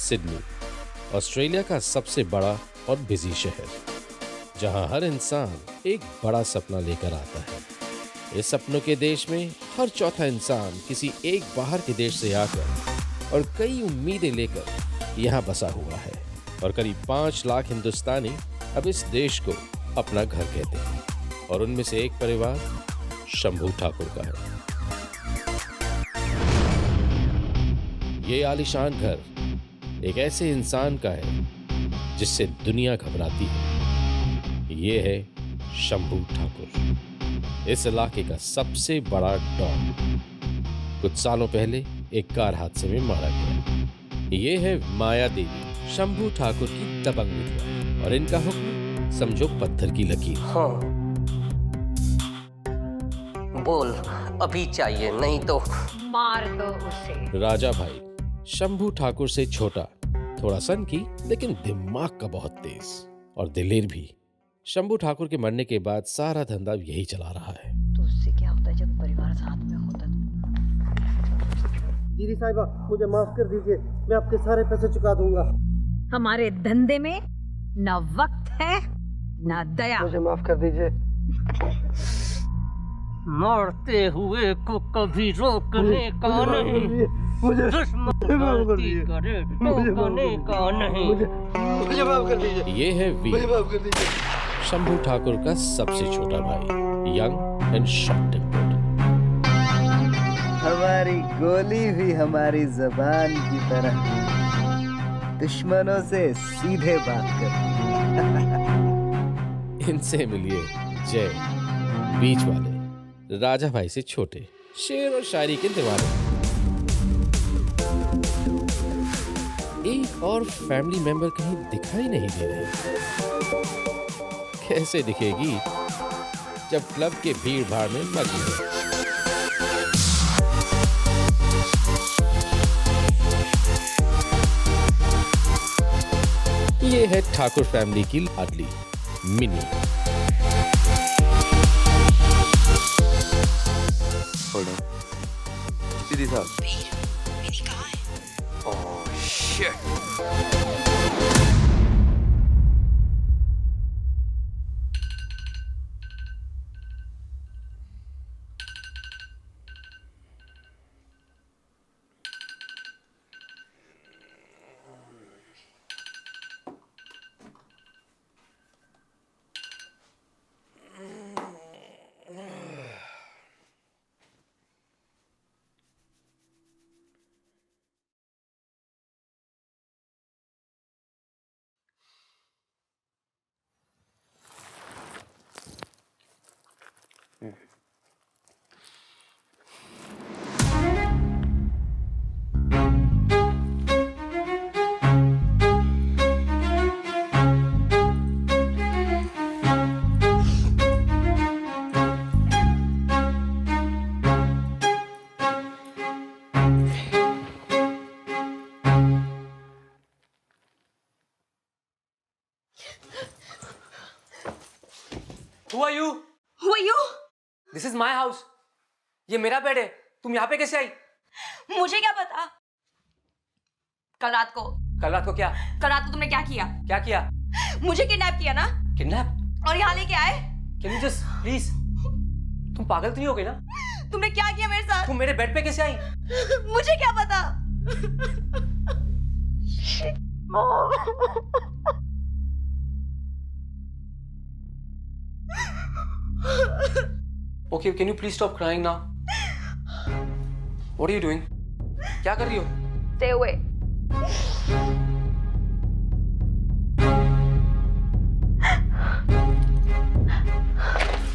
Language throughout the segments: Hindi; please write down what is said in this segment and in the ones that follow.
सिडनी, ऑस्ट्रेलिया का सबसे बड़ा और बिजी शहर, जहां हर इंसान एक बड़ा सपना लेकर आता है। इस सपनों के देश में हर चौथा इंसान किसी एक बाहर के देश से आकर और कई उम्मीदें लेकर यहाँ बसा हुआ है, और करीब 5 लाख हिंदुस्तानी अब इस देश को अपना घर कहते हैं, और उनमें से एक परिवार शंभू ठाकुर का है। ये आलीशान घर एक ऐसे इंसान का है जिससे दुनिया घबराती है। ये है शंभू ठाकुर, इस इलाके का सबसे बड़ा डॉन। कुछ सालों पहले एक कार हादसे में मारा गया। ये है माया देवी, शंभू ठाकुर की दबंग विधवा, और इनका हुक्म समझो पत्थर की लकीर। हाँ, बोल अभी चाहिए, नहीं तो मार दो उसे। राजा भाई शंभू ठाकुर से छोटा, थोड़ा सनकी, लेकिन दिमाग का बहुत तेज और दिलेर भी। शंभू ठाकुर के मरने के बाद सारा धंधा यही चला रहा है। तो उससे क्या होता है जब परिवार साथ में होता है? दीदी साहिबा, मुझे माफ कर दीजिए, मैं आपके सारे पैसे चुका दूंगा। हमारे धंधे में ना वक्त है ना दया। मुझे माफ कर दीजिए। मरते हुए को कभी रोकने का नहीं, दुश्मनी करे टोकने का नहीं। मुझे माफ कर दीजिए। ये है वीर, मुझे माफ कर दीजिए। शंभू ठाकुर का सबसे छोटा भाई, यंग एंड शॉर्ट टेम्पर्ड। हमारी गोली भी हमारी जबान की तरह दुश्मनों से सीधे बात करती। इनसे मिलिए जय, बीच वाले, राजा भाई से छोटे, शेर और शायरी के दीवाने। एक और फैमिली मेंबर कहीं दिखाई नहीं दे रहे। कैसे दिखेगी जब क्लब के भीड़ भाड़ में मग्न है। ये है ठाकुर फैमिली की लाडली मिनी। दीदी साहब, मेरी कहाँ है? Oh shit. Who are you? Who are you? This is my house. ये मेरा बेड है। तुम यहाँ पे कैसे आई? मुझे क्या पता? कल रात को क्या? कल रात को तुमने क्या किया? क्या किया? मुझे किडनैप किया ना? किडनैप? और यहाँ लेके आए? Can you just please? तुम पागल तो नहीं हो गई ना? तुमने क्या किया मेरे साथ? तुम मेरे बेड पे कैसे आई? मुझे क्या पता? Okay, can you please stop crying now? What are you doing? क्या कर रही हो? Stay away.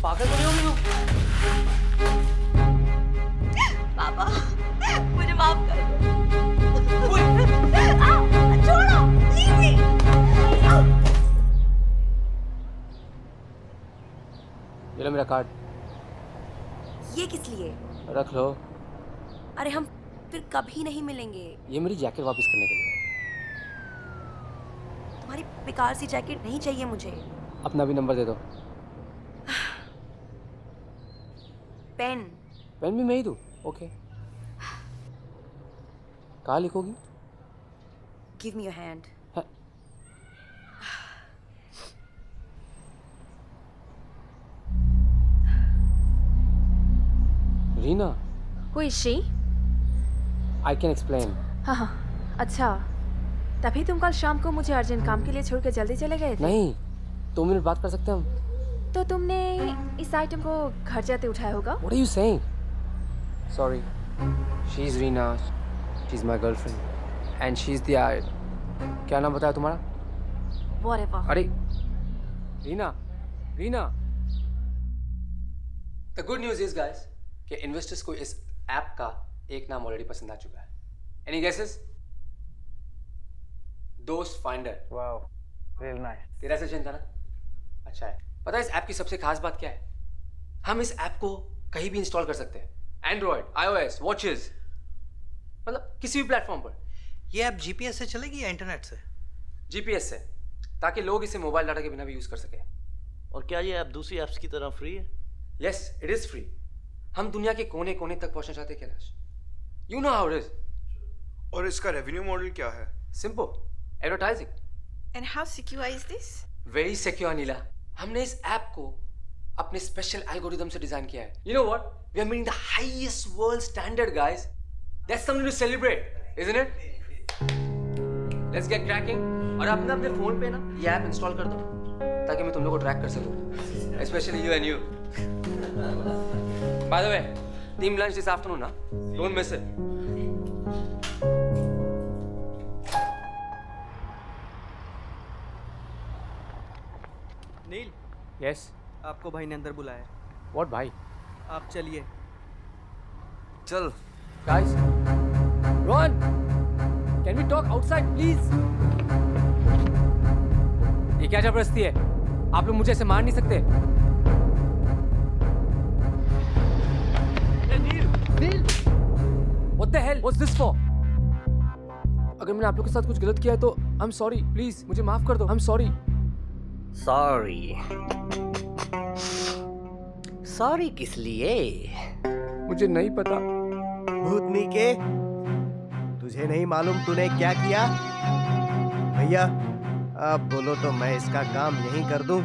पागल तो नहीं हो गई हो? पापा, मुझे माफ कर दो। ओए, छोड़ो, leave me. ये लो मेरा कार्ड, ये किस लिए? रख लो। अरे हम फिर कभी नहीं मिलेंगे। ये मेरी जैकेट वापस करने के लिए। तुम्हारी बेकार सी जैकेट नहीं चाहिए मुझे। अपना भी नंबर दे दो। पेन। पेन भी मैं ही दूँ? ओके। कहाँ लिखोगी? Give me your hand. Reena, Who is she? I can explain. हाँ, अच्छा। तभी तुम कल शाम को मुझे अर्जेंट काम के लिए छोड़ के जल्दी चले गए थे? नहीं, 2 मिनट बात कर सकते हैं हम? तो तुमने इस आइटम को घर जाते उठाया होगा? What are you saying? Sorry, she's Reena. She's my girlfriend, and she's the क्या नाम बताया तुम्हारा? Whatever. अरे, Reena. The good news is guys, कि इन्वेस्टर्स को इस ऐप का एक नाम ऑलरेडी पसंद आ चुका है. Any guesses? दोस्त फाइंडर. Wow, real nice. तेरा सजेशन था ना? अच्छा है. पता है इस ऐप की सबसे खास बात क्या है? हम इस ऐप को कहीं भी इंस्टॉल कर सकते हैं. एंड्रॉइड, iOS, वॉचेस, मतलब किसी भी प्लेटफॉर्म पर. ये ऐप जीपीएस से चलेगी या इंटरनेट से? जीपीएस से, ताकि लोग इसे मोबाइल डाटा के बिना भी यूज कर सके. और क्या ये ऐप दूसरी ऐप्स की तरह फ्री है? Yes, it is free. हम दुनिया के कोने कोने तक पहुंचना चाहते हैं Kailash. You know how it is. और इसका रेवेन्यू मॉडल क्या है? Simple, advertising. And how secure is this? Very secure Neela. हमने इस ऐप को अपने स्पेशल एल्गोरिथम से डिजाइन किया है. You know what, we are meeting the highest world standard guys. That's something to celebrate, isn't it? Let's get cracking. और अपने अपने फोन पे ना ये ऐप इंस्टॉल कर दो, ताकि मैं तुम लोगों को ट्रैक कर सकूं, specially you and you. By the way, team lunch this afternoon ना, don't miss it. Neel. Yes. आपको भाई ने अंदर बुलाया है. व्हाट भाई? आप चलिए. चल. Guys, run. Can we talk outside please? ये क्या जबरदस्ती है? आप लोग मुझे ऐसे मार नहीं सकते. What the hell? What's this for? अगर मैंने आप लोग के साथ कुछ गलत किया है तो I'm sorry. प्लीज मुझे माफ कर दो. I'm sorry. सॉरी किस लिए? मुझे नहीं पता. भूतनी के, तुझे नहीं मालूम तूने क्या किया? भैया, आप बोलो तो मैं इसका काम यहीं कर दूं.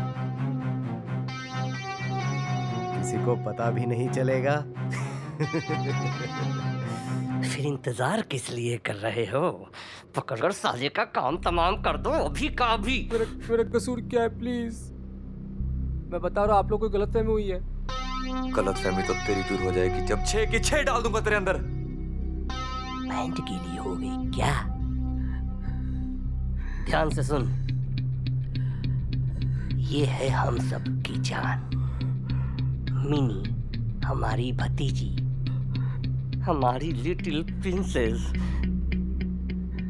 किसी को पता भी नहीं चलेगा. फिर इंतजार किस लिए कर रहे हो? पकड़कर साले का काम तमाम कर दो अभी का अभी. मेरा कसूर क्या है? प्लीज, मैं बता रहा हूँ, आप लोग को गलतफहमी हुई है. गलतफहमी तो तेरी दूर हो जाएगी जब 6 की 6 डाल दूंगा तेरे अंदर. पैंट गीली हो गई क्या? ध्यान से सुन, ये है हम सब की जान. मिनी, हमारी भतीजी, हमारी लिटिल प्रिंसेस,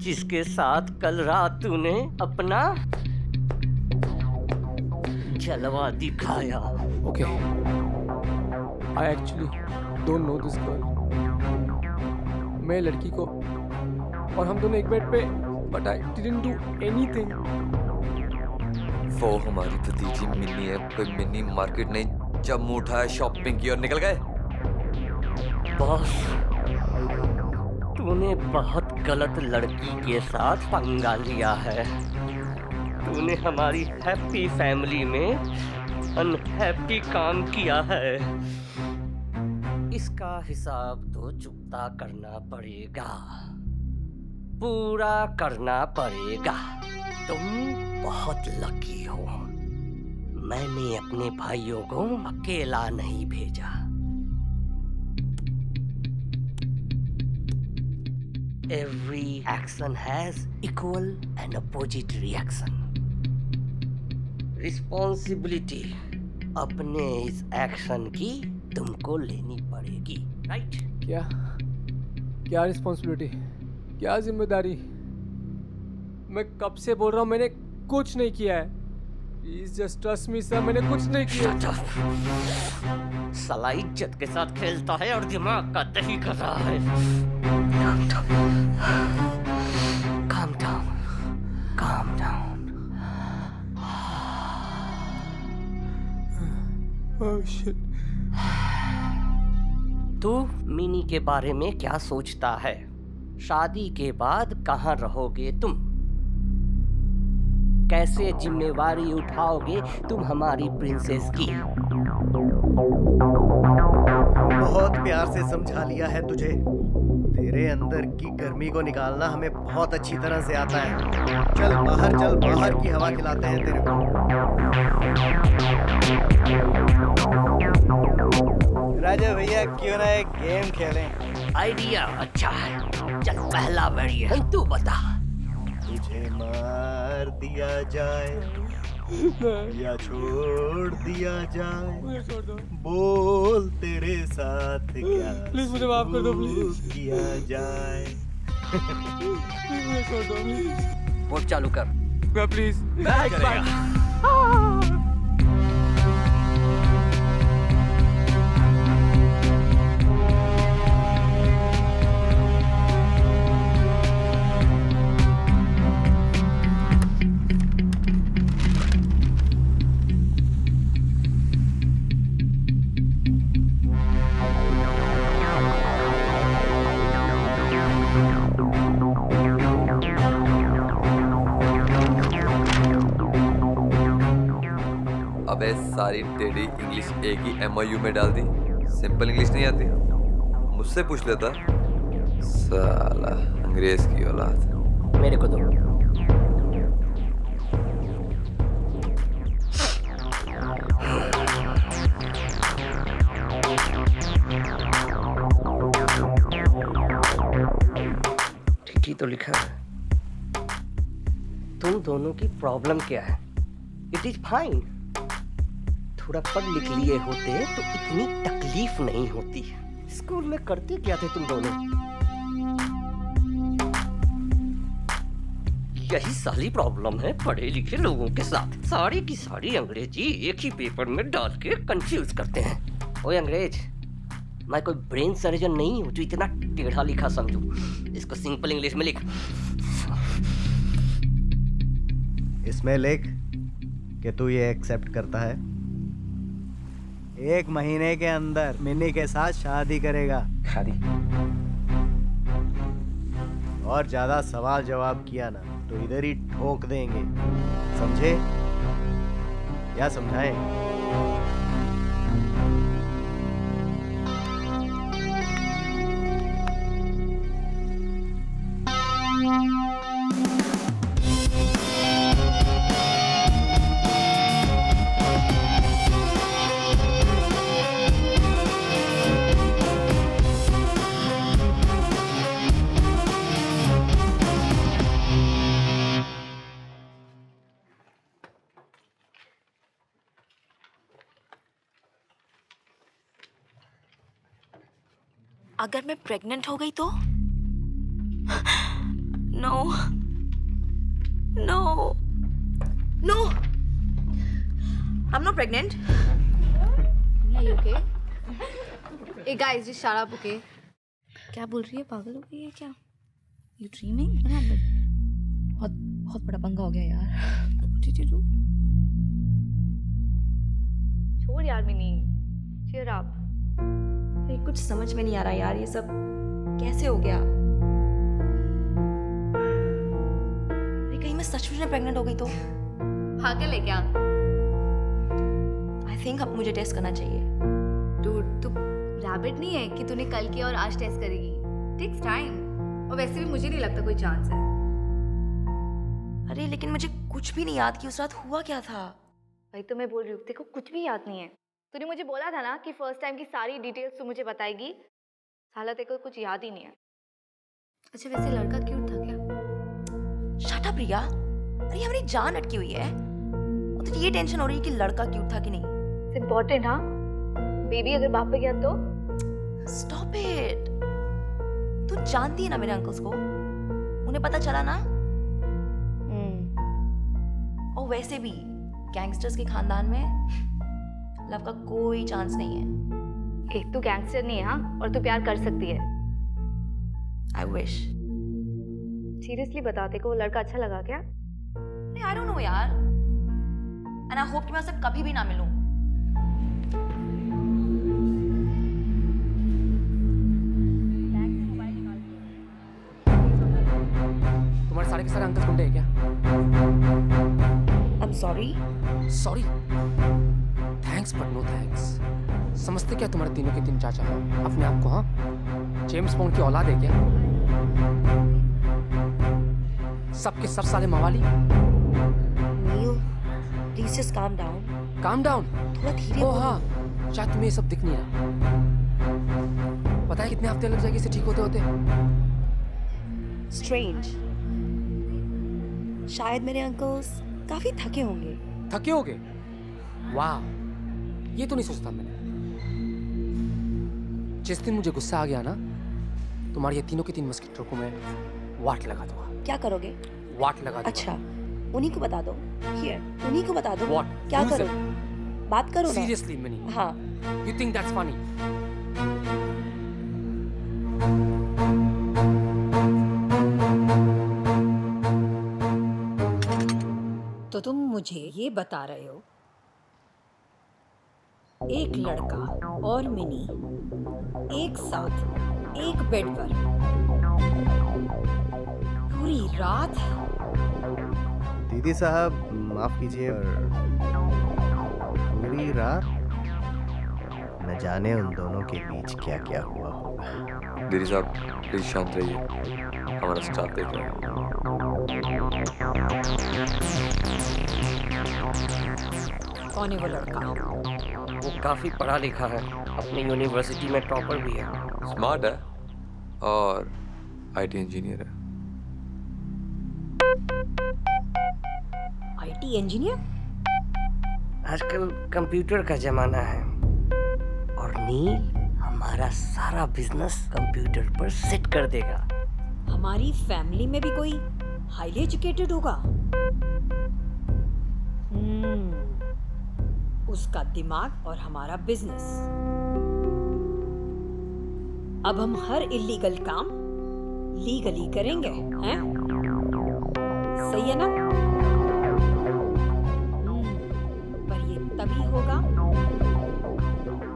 जिसके साथ कल रात तूने अपना जलवा दिखाया. Okay, I actually don't know this girl. मैं लड़की को और हम दोनों एक बेड पे, but I didn't do anything. वो हमारी भतीजी मिनी है. कोई मिनी मार्केट नहीं, जब मुंह उठाया शॉपिंग की और निकल गए. बॉस, तूने बहुत गलत लड़की के साथ पंगा लिया है. तूने हमारी हैप्पी फैमिली में अनहैप्पी काम किया है. इसका हिसाब तो चुकता करना पड़ेगा, पूरा करना पड़ेगा. तुम बहुत लकी हो, मैंने अपने भाइयों को अकेला नहीं भेजा. Every action has equal and opposite reaction. Responsibility अपने इस एक्शन की तुमको लेनी पड़ेगी, राइट? क्या रिस्पॉन्सिबिलिटी? क्या जिम्मेदारी? मैं कब से बोल रहा हूँ, मैंने कुछ नहीं किया है. Please just trust me sir, मैंने कुछ नहीं किया. साला इज्जत के साथ खेलता है और दिमाग का दही कर रहा है. Calm down. Calm down. Oh shit. तू मिनी के बारे में क्या सोचता है? शादी के बाद कहाँ रहोगे तुम? कैसे जिम्मेवारी उठाओगे तुम हमारी प्रिंसेस की? बहुत प्यार से समझा लिया है तुझे। तेरे अंदर की गर्मी को निकालना हमें बहुत अच्छी तरह से आता है। चल बाहर की हवा खिलाते हैं तेरे को। राजा भैया क्यों ना एक गेम खेलें? आइडिया अच्छा है। चल पहला वेरिएंट तू बता। तुझे मार दिया जाए या छोड़ दिया जाए, बोल तेरे साथ क्या प्लीज मुझे माफ कर दो प्लीज किया जाए। प्लीज मुझे छोड़ दो। वोट चालू कर। प्लीज अबे सारी टेढ़ी इंग्लिश एक ही MOU में डाल दी। सिंपल इंग्लिश नहीं आती? मुझसे पूछ लेता। साला अंग्रेज की औलाद। मेरे को दो। ठीक ही तो लिखा है। तुम दोनों की प्रॉब्लम क्या है? It is fine. थोड़ा पढ़ लिख लिए होते तो इतनी तकलीफ नहीं होती। स्कूल में करते क्या थे तुम दोनों? यही सारी प्रॉब्लम है पढ़े लिखे लोगों के साथ। सारी की सारी अंग्रेजी एक ही पेपर में डाल के कंफ्यूज करते हैं। ओए अंग्रेज, मैं कोई ब्रेन सर्जन नहीं हूं जो इतना टेढ़ा लिखा समझूं। इसको सिंपल इंग्लिश में लिख। इसमें लिख कि तू ये एक्सेप्ट करता है। 1 महीने के अंदर मिनी के साथ शादी करेगा। शादी? और ज्यादा सवाल जवाब किया ना तो इधर ही ठोक देंगे, समझे? या समझाएं? अगर मैं प्रेग्नेंट हो गई तो? No no no, I'm not pregnant. Yeah, you okay? Hey guys, just shut up, okay? क्या बोल रही है? पागल हो गई है क्या? You dreaming? Yeah, but बहुत बड़ा पंगा हो गया यार। What did you do? छोड़ यार मिनी, cheer up. अरे कुछ समझ में नहीं आ रहा यार, ये सब कैसे हो गया? अरे कहीं मैं सचमुच में प्रेग्नेंट हो गई तो? पागल है क्या? आई थिंक अब मुझे टेस्ट करना चाहिए। Dude, तू रैबिट नहीं है कि तूने कल किया और आज टेस्ट करेगी। Takes time. और वैसे भी मुझे नहीं लगता कोई चांस है। अरे लेकिन मुझे कुछ भी नहीं याद कि उस रात हुआ क्या था। भाई तो मैं बोल रही हूँ, तेरे को कुछ भी याद नहीं है। तूने मुझे बोला था ना कि फर्स्ट टाइम की सारी डिटेल्स तू मुझे बताएगी। साला तेरे को कुछ याद ही नहीं है। अच्छा वैसे लड़का क्यूट था क्या? शट अप प्रिया, अरे हमारी जान अटकी हुई है और तुझे ये टेंशन हो रही है कि लड़का क्यूट था कि नहीं। इट्स इम्पोर्टेंट हाँ? बेबी अगर बाप पे गया तो? Stop it. तू जानती है ना मेरे अंकल्स को, उन्हें पता चला ना। और वैसे भी गैंगस्टर्स के खानदान में लव का कोई चांस नहीं है। एक तू गैंगस्टर नहीं है हाँ, और तू प्यार कर सकती है। I wish. सीरियसली बता, तेरे को वो लड़का अच्छा लगा क्या? नहीं आई डोंट नो यार, एंड आई होप कि मैं उससे कभी भी ना मिलूं। तुम्हारे सारे के सारे अंकल गुंडे हैं क्या? Sorry. Sorry? Thanks but no thanks. समझते क्या तुम्हारे तीनों के तीन चाचा हो अपने आप को? हाँ, जेम्स बॉन्ड की औलाद है क्या? सबके सब साले मवाली। Neel, please just calm down. Calm down? थोड़ा धीरे बोलो। हाँ, शायद तुम्हें ये सब दिख नहीं रहा। पता है कितने हफ्ते लग जाएंगे इसे ठीक होते होते? स्ट्रेंज। शायद मेरे अंकल्स काफी थके होंगे। थके होगे? वाह, ये तो नहीं सोचता मैंने। जिस दिन मुझे गुस्सा आ गया ना, तुम्हारे ये तीनों के तीन मस्किटो को मैं वाट लगा दूंगा। क्या करोगे? वाट लगा दूंगा। अच्छा, उन्हीं को बता दो। हियर, उन्हीं को बता दो। What? क्या Who's करो? it? बात करो ना। Seriously, Minnie? हाँ। You think that's funny? तो तुम मुझे ये बता रहे हो एक लड़का और मिनी एक साथ एक बेड पर पूरी रात? दीदी साहब माफ कीजिए, और पूरी रात न जाने उन दोनों के बीच क्या क्या हुआ होगा। दीदी साहब प्लीज शांत रहिए, हमारा स्टाफ देख रहा है। कौन है वो लड़का? वो काफी पढ़ा लिखा है, अपनी यूनिवर्सिटी में टॉपर भी है। स्मार्ट है और आईटी इंजीनियर है। IT engineer? आजकल कंप्यूटर का जमाना है और नील हमारा सारा बिजनेस कंप्यूटर पर सेट कर देगा। हमारी फैमिली में भी कोई हाईली एजुकेटेड होगा? उसका दिमाग और हमारा बिजनेस। अब हम हर इलीगल काम लीगली करेंगे, हैं? सही है ना? पर ये तभी होगा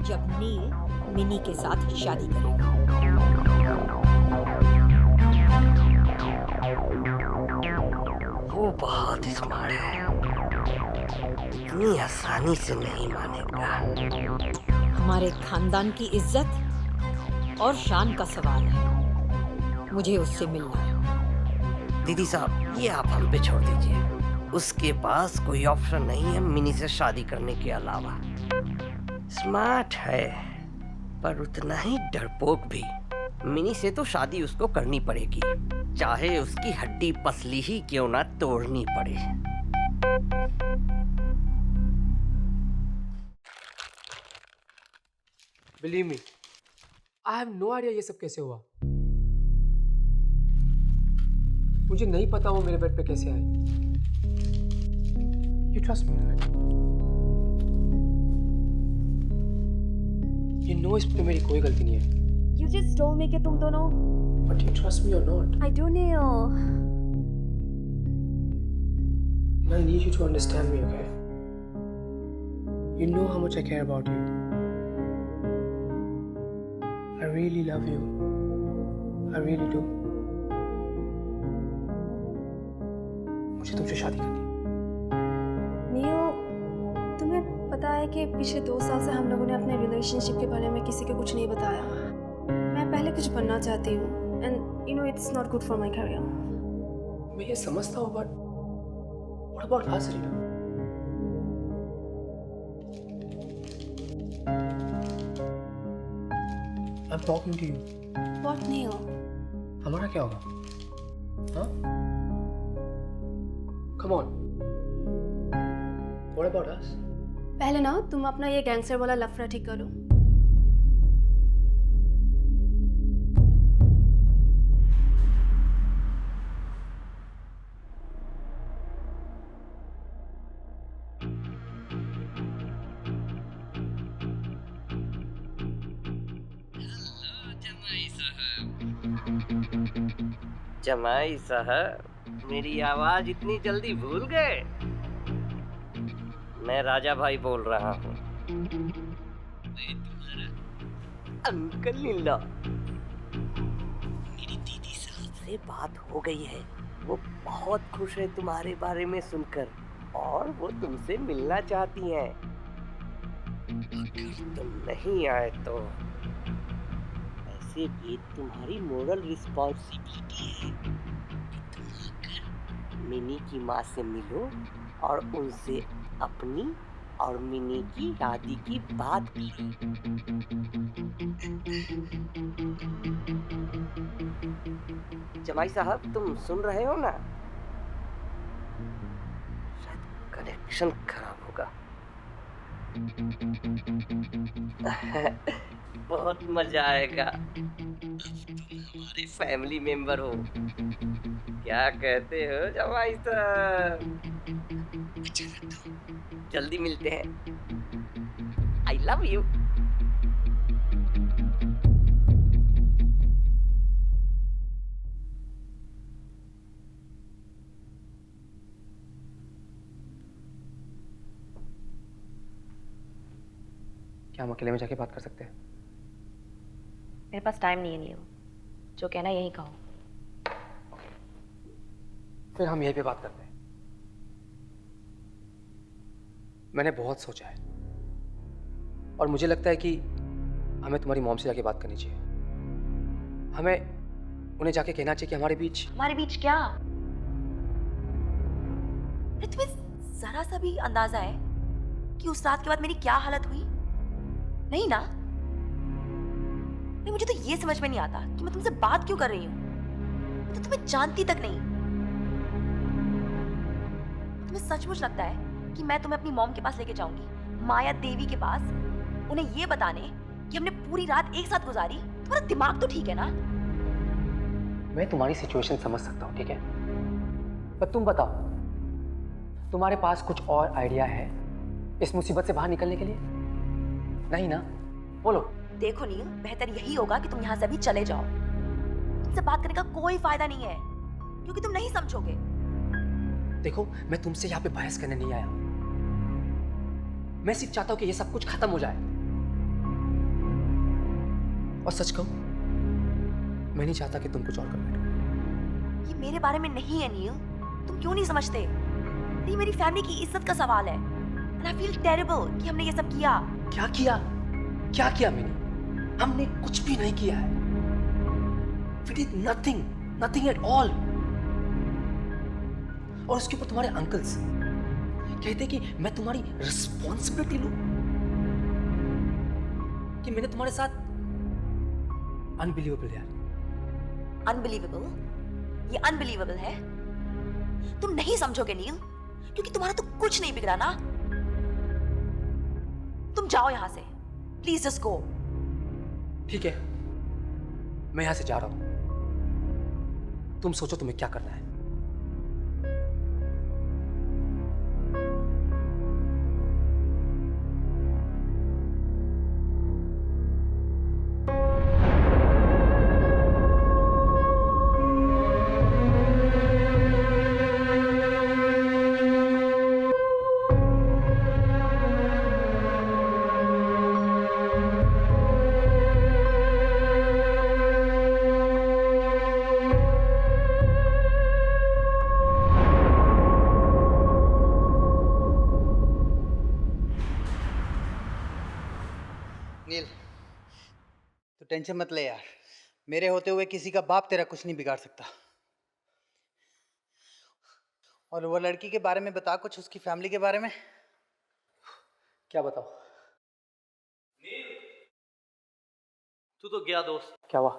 जब नील मिनी के साथ शादी करेगा। वो बहुत स्मार्ट है, इतनी आसानी से नहीं मानेगा। हमारे खानदान की इज्जत और शान का सवाल है, मुझे उससे मिलना है। दीदी साहब ये आप हम पे छोड़ दीजिए, उसके पास कोई ऑप्शन नहीं है मिनी से शादी करने के अलावा। स्मार्ट है पर उतना ही डरपोक भी। मिनी से तो शादी उसको करनी पड़ेगी, चाहे उसकी हड्डी पसली ही क्यों ना तोड़नी पड़े। Believe me, I have no idea ये सब कैसे हुआ। मुझे नहीं पता वो मेरे बेड पे कैसे आई। You trust me, right? You know इस पे मेरी कोई गलती नहीं है। You just told me कि तुम दोनों। But you trust me or not? I do, Neil. I need you to understand me, okay? You know how much I care about you. I really love you. I really do. मुझे तुमसे शादी करनी है। नील, तुम्हें पता है कि पिछले 2 साल से हम लोगों ने अपने रिलेशनशिप के बारे में किसी को कुछ नहीं बताया। मैं पहले कुछ बनना चाहती हूँ, and you know it's not good for my career. मैं ये समझता हूँ, but what about us, Rina? I'm talking to you. What, Neil? हमारा क्या होगा? हाँ? Come on. What about us? पहले ना तुम अपना ये गैंगस्टर वाला लफड़ा ठीक करो। जमाई साहब, मेरी आवाज इतनी जल्दी भूल गए? मैं राजा भाई बोल रहा हूँ। मैं तुम्हारा अंकल नीला। मेरी दीदी साहब से बात हो गई है, वो बहुत खुश है तुम्हारे बारे में सुनकर। और वो तुमसे मिलना चाहती हैं। अगर तुम नहीं आए तो ऐसे भी तुम्हारी मोरल रिस्पॉन्सिबिलिटी है कि तुम आकर मिनी की माँ से मिलो और उनसे अपनी और मिनी की शादी की बात करो। जमाई साहब, तुम सुन रहे हो ना? शायद कनेक्शन खराब होगा। बहुत मजा आएगा। हमारे फैमिली मेंबर हो। क्या कहते हो जमाई साहब? जल्दी मिलते हैं। I love you. क्या हम अकेले में जाके बात कर सकते हैं? मेरे पास टाइम नहीं है नील, जो कहना यहीं कहो। फिर हम यहीं पे बात करते हैं। मैंने बहुत सोचा है और मुझे लगता है कि हमें तुम्हारी मॉम से जाके बात करनी चाहिए। हमें उन्हें जाके कहना चाहिए कि हमारे बीच क्या? तुम्हें जरा सा भी अंदाजा है कि उस रात के बाद मेरी क्या हालत हुई? नहीं ना? नहीं, मुझे तो ये समझ में नहीं आता कि मैं तुमसे बात क्यों कर रही हूँ। मैं तो तुम्हें जानती तक नहीं। तुम्हें सचमुच लगता है कि मैं तुम्हें अपनी मॉम के पास लेके जाऊंगी, माया देवी के पास, उन्हें ये बताने कि हमने पूरी रात एक साथ गुजारी? तुम्हारा दिमाग तो ठीक है ना? मैं तुम्हारी सिचुएशन समझ सकता हूँ, ठीक है, पर तुम बताओ, तुम्हारे पास कुछ और आइडिया है इस मुसीबत से बाहर निकलने के लिए? नहीं ना? बोलो। देखो नील, बेहतर यही होगा कि तुम यहाँ से अभी चले जाओ। तुमसे बात करने का कोई फायदा नहीं है, क्योंकि तुम नहीं समझोगे। देखो, मैं तुमसे यहाँ पे बहस करने नहीं आया। मैं सिर्फ चाहता हूँ कि ये सब कुछ खत्म हो जाए। और सच कहूँ, मैं नहीं चाहता कि तुम कुछ और कर बैठो। ये मेरे बारे में नहीं है नील, तुम क्यों नहीं समझते? ये मेरी फैमिली की इज्जत का सवाल है। And I feel terrible कि हमने ये सब किया। क्या किया? क्या किया मिनी? हमने कुछ भी नहीं किया है। We did nothing, nothing at all. और उसके ऊपर तुम्हारे अंकल्स कहते कि मैं तुम्हारी रिस्पॉन्सिबिलिटी लूं, कि मैंने तुम्हारे साथ। अनबिलीवेबल यार। अनबिलीवेबल? ये अनबिलीवेबल है? तुम नहीं समझोगे नील, क्योंकि तुम्हारा तो कुछ नहीं बिगड़ा ना। तुम जाओ यहां से, प्लीज जस्ट गो। ठीक है, मैं यहां से जा रहा हूं। तुम सोचो तुम्हें क्या करना है। नील, तो टेंशन मत ले यार। मेरे होते हुए किसी का बाप तेरा कुछ नहीं बिगाड़ सकता। और वो लड़की के बारे में बता कुछ, उसकी फैमिली के बारे में। क्या बताओ? तू तो गया दोस्त। क्या हुआ?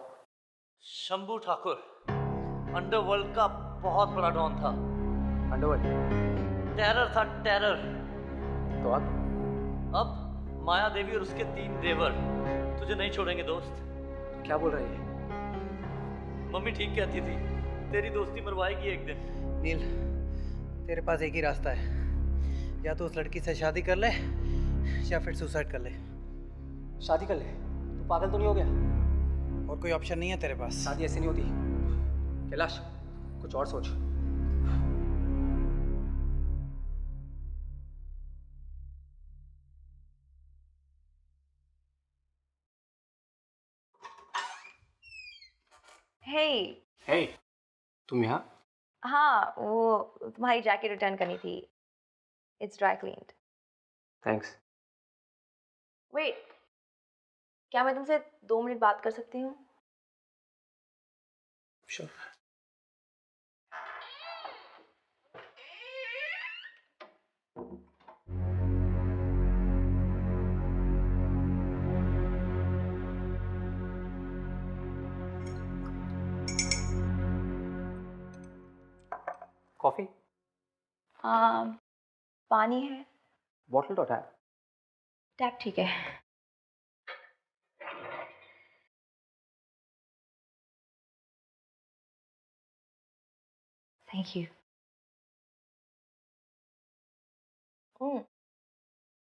शंभू ठाकुर अंडरवर्ल्ड का बहुत बड़ा डॉन था। अंडरवर्ल्ड? टेरर था, टेरर। तो अब माया देवी और उसके 3 देवर तुझे नहीं छोड़ेंगे दोस्त। क्या बोल रही है? मम्मी ठीक कहती थी, तेरी दोस्ती मरवाएगी एक दिन। नील, तेरे पास एक ही रास्ता है, या तो उस लड़की से शादी कर ले या फिर सुसाइड कर ले। शादी कर ले? तू पागल तो नहीं हो गया? और कोई ऑप्शन नहीं है तेरे पास। शादी ऐसे नहीं होती कैलाश, कुछ और सोच। हे, तुम यहाँ? हाँ, वो तुम्हारी जैकेट रिटर्न करनी थी। It's dry cleaned. Thanks. Wait. क्या मैं तुमसे 2 मिनट बात कर सकती हूँ? Sure. कॉफी? पानी है? बॉटल तो टैप? टैप ठीक है। Thank you.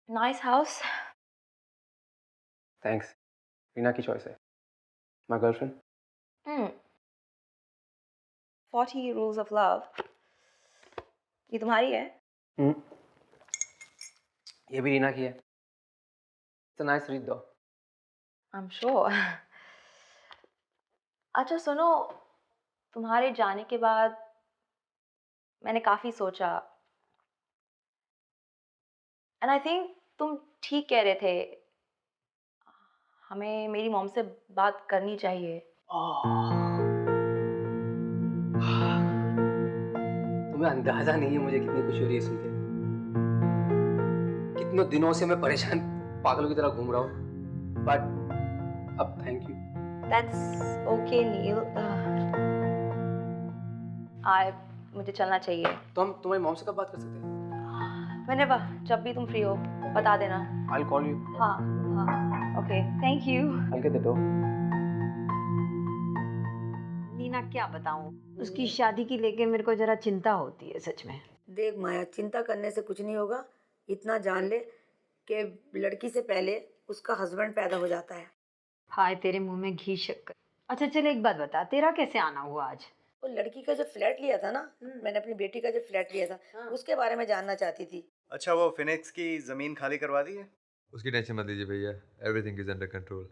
Nice house. Thanks. Reena की चॉइस है। My girlfriend? 40 Rules of Love. ये तुम्हारी है? ये भी रीना की है। It's a nice read though. I'm sure. अच्छा सुनो, तुम्हारे जाने के बाद मैंने काफ़ी सोचा एंड आई थिंक तुम ठीक कह रहे थे, हमें मेरी मॉम से बात करनी चाहिए। तुम्हें अंदाजा नहीं है मुझे कितनी खुशी हो रही है सुन के। कितनों दिनों से मैं परेशान पागलों की तरह घूम रहा हूँ, बट अब थैंक यू। That's okay, नील। मुझे चलना चाहिए। तो हम तुम्हारी मॉम से कब बात कर सकते हैं? Whenever, जब भी तुम फ्री हो बता देना। I'll call you. हाँ, okay, thank you. I'll get the door. Neena क्या बताऊं, उसकी शादी की लेके मेरे को जरा चिंता होती है सच में। देख माया, चिंता करने से कुछ नहीं होगा। इतना जान ले कि लड़की से पहले उसका हस्बैंड पैदा हो जाता है। हाय तेरे मुंह में घी शक्कर। अच्छा चल एक बात बता, तेरा कैसे आना हुआ आज? वो लड़की का जो फ्लैट लिया था ना, मैंने अपनी बेटी का जो फ्लैट लिया था उसके बारे में जानना चाहती थी। अच्छा, वो फिनिक्स की जमीन खाली करवा दी है? उसकी टेंशन मत लीजिए भैया, एवरीथिंग इज अंडर कंट्रोल।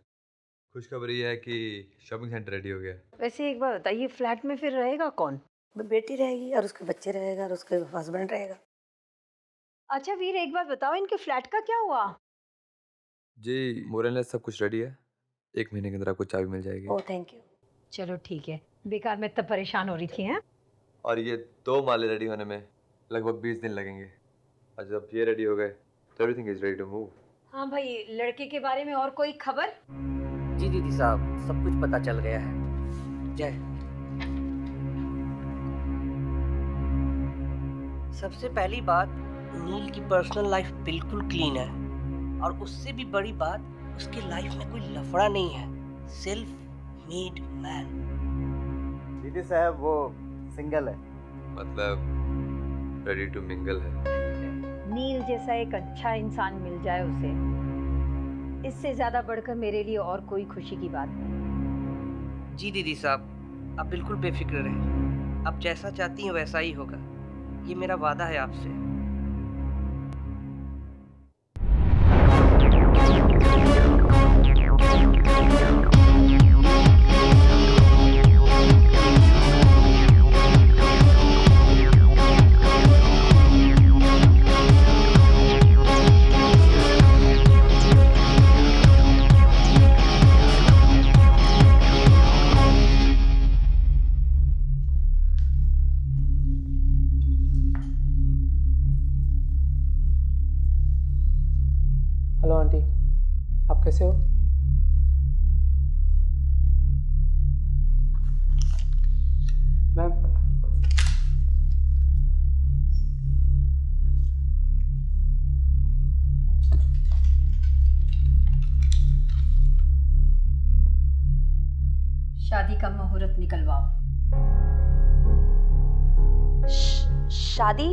खुशखबरी है कि शॉपिंग सेंटर रेडी हो गया। वैसे एक बात बता, ये फ्लैट में फिर रहेगा कौन? बेटी रहेगी और उसके बच्चे रहेगा और उसके हस्बैंड रहेगा। अच्छा वीर एक बात बताओ, इनके फ्लैट का क्या हुआ? जी मोरल सब कुछ रेडी है, 1 महीने के अंदर आपको चाबी मिल जाएगी। Oh thank you. चलो ठीक है, बेकार में तब परेशान हो रही थी हैं? और ये 2 माले रेडी होने में लगभग 20 दिन लगेंगे, और जब ये रेडी हो गए तो everything is ready to move. हाँ भाई, लड़के के बारे में और कोई खबर? जी दीदी साहब, सब कुछ पता चल गया है। जय। सबसे पहली बात, नील की पर्सनल लाइफ बिल्कुल क्लीन है, और उससे भी बड़ी बात, उसकी लाइफ में कोई लफड़ा नहीं है। Self made man. दीदी साहब वो सिंगल है, मतलब रेडी टू मिंगल है। नील जैसा एक अच्छा इंसान मिल जाए उसे, इससे ज्यादा बढ़कर मेरे लिए और कोई खुशी की बात नहीं। जी दीदी साहब, आप बिल्कुल बेफिक्र रहें। आप जैसा चाहती हैं वैसा ही होगा, ये मेरा वादा है आपसे। हेलो आंटी, आप कैसे हो? मैम, शादी का मुहूर्त निकलवाओ। शादी?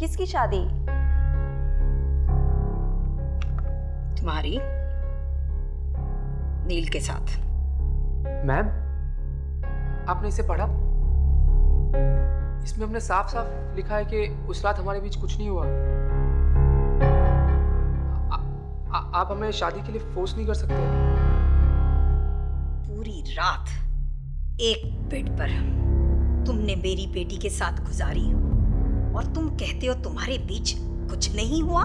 किसकी शादी? तुम्हारी नील के साथ। मैम आपने इसे पढ़ा? इसमें हमने साफ साफ लिखा है कि उस रात हमारे बीच कुछ नहीं हुआ। आप हमें शादी के लिए फोर्स नहीं कर सकते। पूरी रात एक बेड पर तुमने मेरी बेटी के साथ गुजारी और तुम कहते हो तुम्हारे बीच कुछ नहीं हुआ?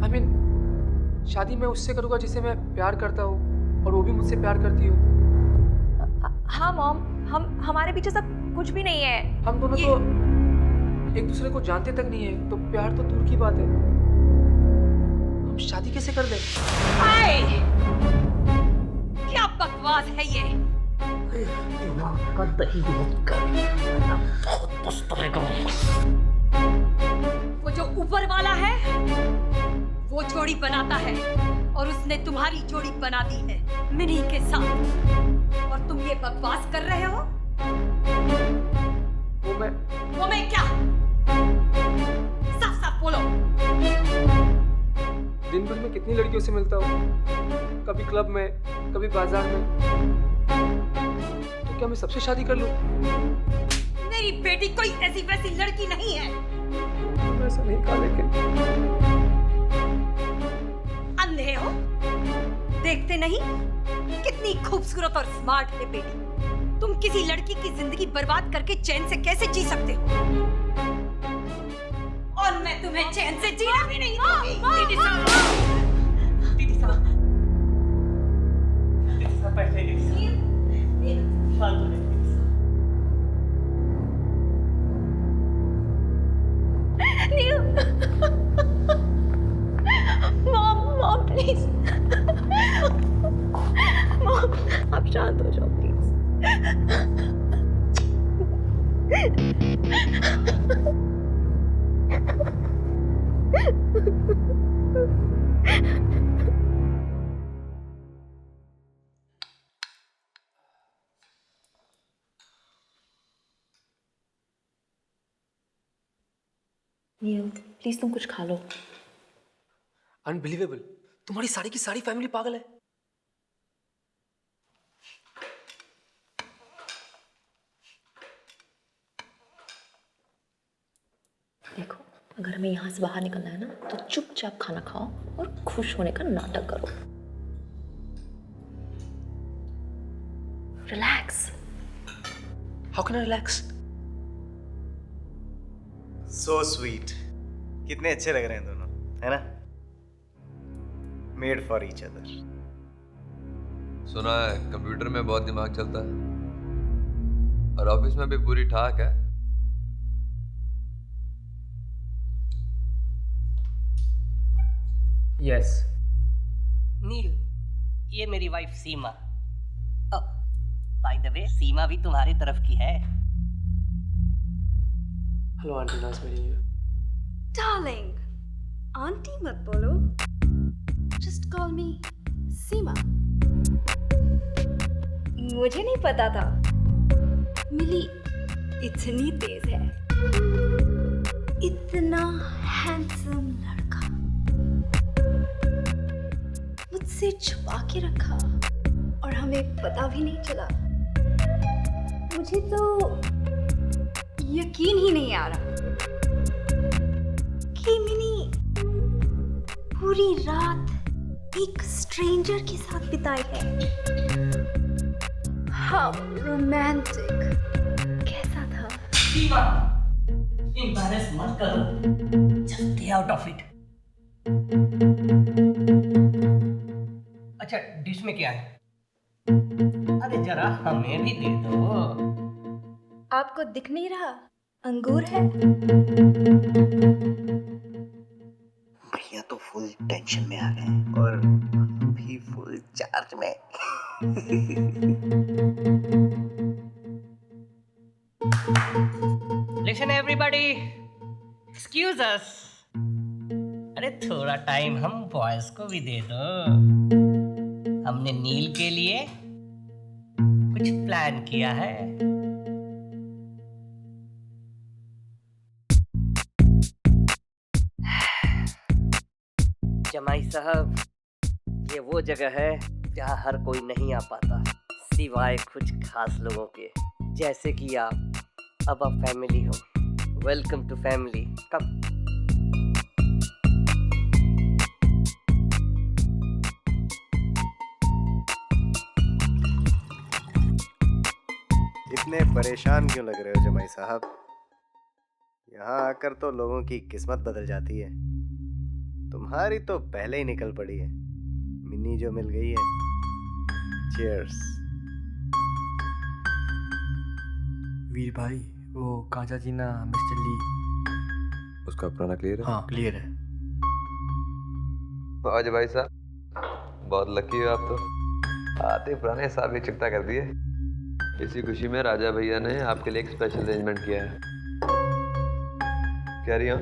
I mean, शादी मैं उससे करूंगा जिसे मैं प्यार करता हूँ और वो भी मुझसे प्यार करती हो। हाँ मॉम, हमारे पीछे सब कुछ भी नहीं है। हम दोनों तो एक दूसरे को जानते तक नहीं है, तो प्यार तो दूर की बात है। हम शादी कैसे कर ले? हाय! क्या बकवास है ये? वो जो ऊपर वाला है वो जोड़ी बनाता है और उसने तुम्हारी जोड़ी बना दी है मिनी के साथ, और तुम ये बकवास कर रहे हो? वो मैं क्या? साफ साफ बोलो। दिन भर में कितनी लड़कियों से मिलता हूँ, कभी क्लब में, कभी बाजार में, तो क्या मैं सबसे शादी कर लूं? मेरी बेटी कोई ऐसी वैसी लड़की नहीं है। मैं ऐसा नहीं कहा, लेकिन अंधे हो? देखते नहीं कितनी खूबसूरत और स्मार्ट है बेटी। तुम किसी लड़की की जिंदगी बर्बाद करके चैन से कैसे जी सकते हो? और मैं तुम्हें चैन से जीना भी नहीं दूंगी। दीदी साहब, दीदी साहब, दीदी साहब बैठे। फालतू नहीं। मॉम प्लीज, मॉम आप शांत हो जाओ प्लीज। प्लीज तुम कुछ खा लो। अनबिलीवेबल, तुम्हारी सारी की सारी फैमिली पागल है। देखो, अगर हमें यहाँ से बाहर निकलना है ना, तो चुपचाप खाना खाओ और खुश होने का नाटक करो। Relax. How can I relax? So sweet. कितने अच्छे लग रहे हैं दोनों, है ना? Made for each other. सुना है कंप्यूटर में बहुत दिमाग चलता है और ऑफिस में भी पूरी ठाक है। यस नील, ये मेरी wife Seema. By the way, Seema भी तुम्हारी तरफ की है। Hello aunty, nice meeting you. Darling, aunty मत बोलो, जस्ट कॉल मी सीमा। मुझे नहीं पता था मिली इतनी तेज है। इतना हैंडसम लड़का मुझसे छुपा के रखा और हमें पता भी नहीं चला। मुझे तो यकीन ही नहीं आ रहा कि मिनी पूरी रात एक स्ट्रेंजर के साथ बिताई है। How romantic. कैसा था? सीमा, एम्बैरेस मत करो, just stay out of it. अच्छा, डिश में क्या है? अरे जरा हमें भी दे दो। आपको दिख नहीं रहा? अंगूर है। भैया तो फुल टेंशन में आ गए हैं और हम भी फुल चार्ज में। लिसन एवरीबॉडी, एक्सक्यूज अस। अरे थोड़ा टाइम हम बॉयज को भी दे दो। हमने नील के लिए कुछ प्लान किया है। जमाई साहब, ये वो जगह है जहाँ हर कोई नहीं आ पाता, सिवाय कुछ खास लोगों के, जैसे कि आप। अब आप फैमिली हो। Welcome to family. कम। इतने परेशान क्यों लग रहे हो जमाई साहब? यहाँ आकर तो लोगों की किस्मत बदल जाती है। तुम्हारी तो पहले ही निकल पड़ी है। मिनी जो मिल गई है। चीयर्स। वीर भाई, वो कांचा जीना मिस्टर ली, उसका पुराना क्लियर है? हाँ क्लियर है। आज भाई साहब बहुत लकी हो आप तो, आते पुराने हिसाब भी चुकता कर दिए। इसी खुशी में राजा भैया ने आपके लिए एक स्पेशल अरेंजमेंट किया है। कह रही हो?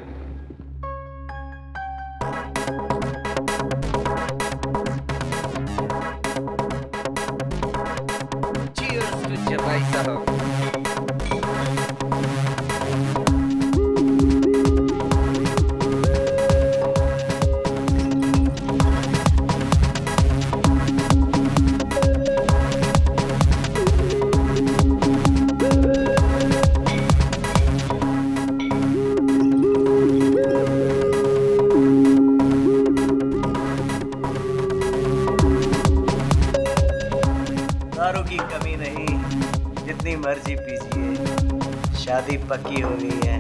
चीयर्स तुझे भाई साहब। दारू की कमी नहीं, जितनी मर्जी पीजिए। शादी पक्की हो गई है।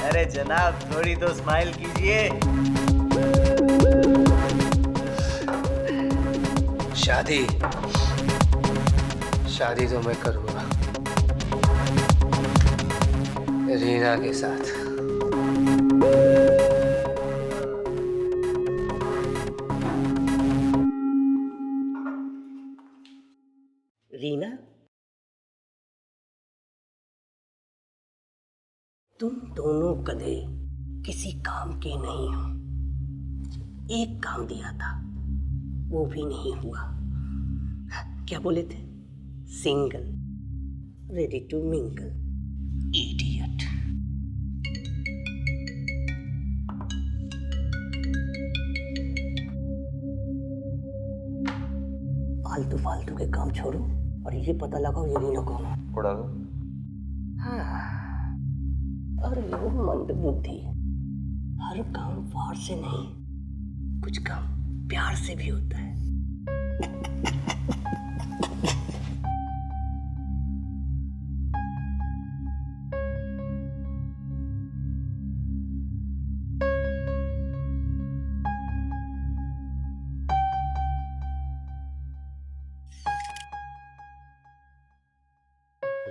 अरे जनाब थोड़ी तो स्माइल कीजिए। शादी शादी तो मैं करूंगा रीना के साथ। रीना, तुम दोनों गधे किसी काम के नहीं हो। एक काम दिया था, वो भी नहीं हुआ। क्या बोले थे? Single, ready to mingle. Idiot. फालतू फालतू के काम छोड़ो और ये पता लगाओ ये रीना कौन है। उड़ा दो। हाँ, अरे वो मंद बुद्धि, हर काम वार से नहीं, कुछ काम प्यार से भी होता है।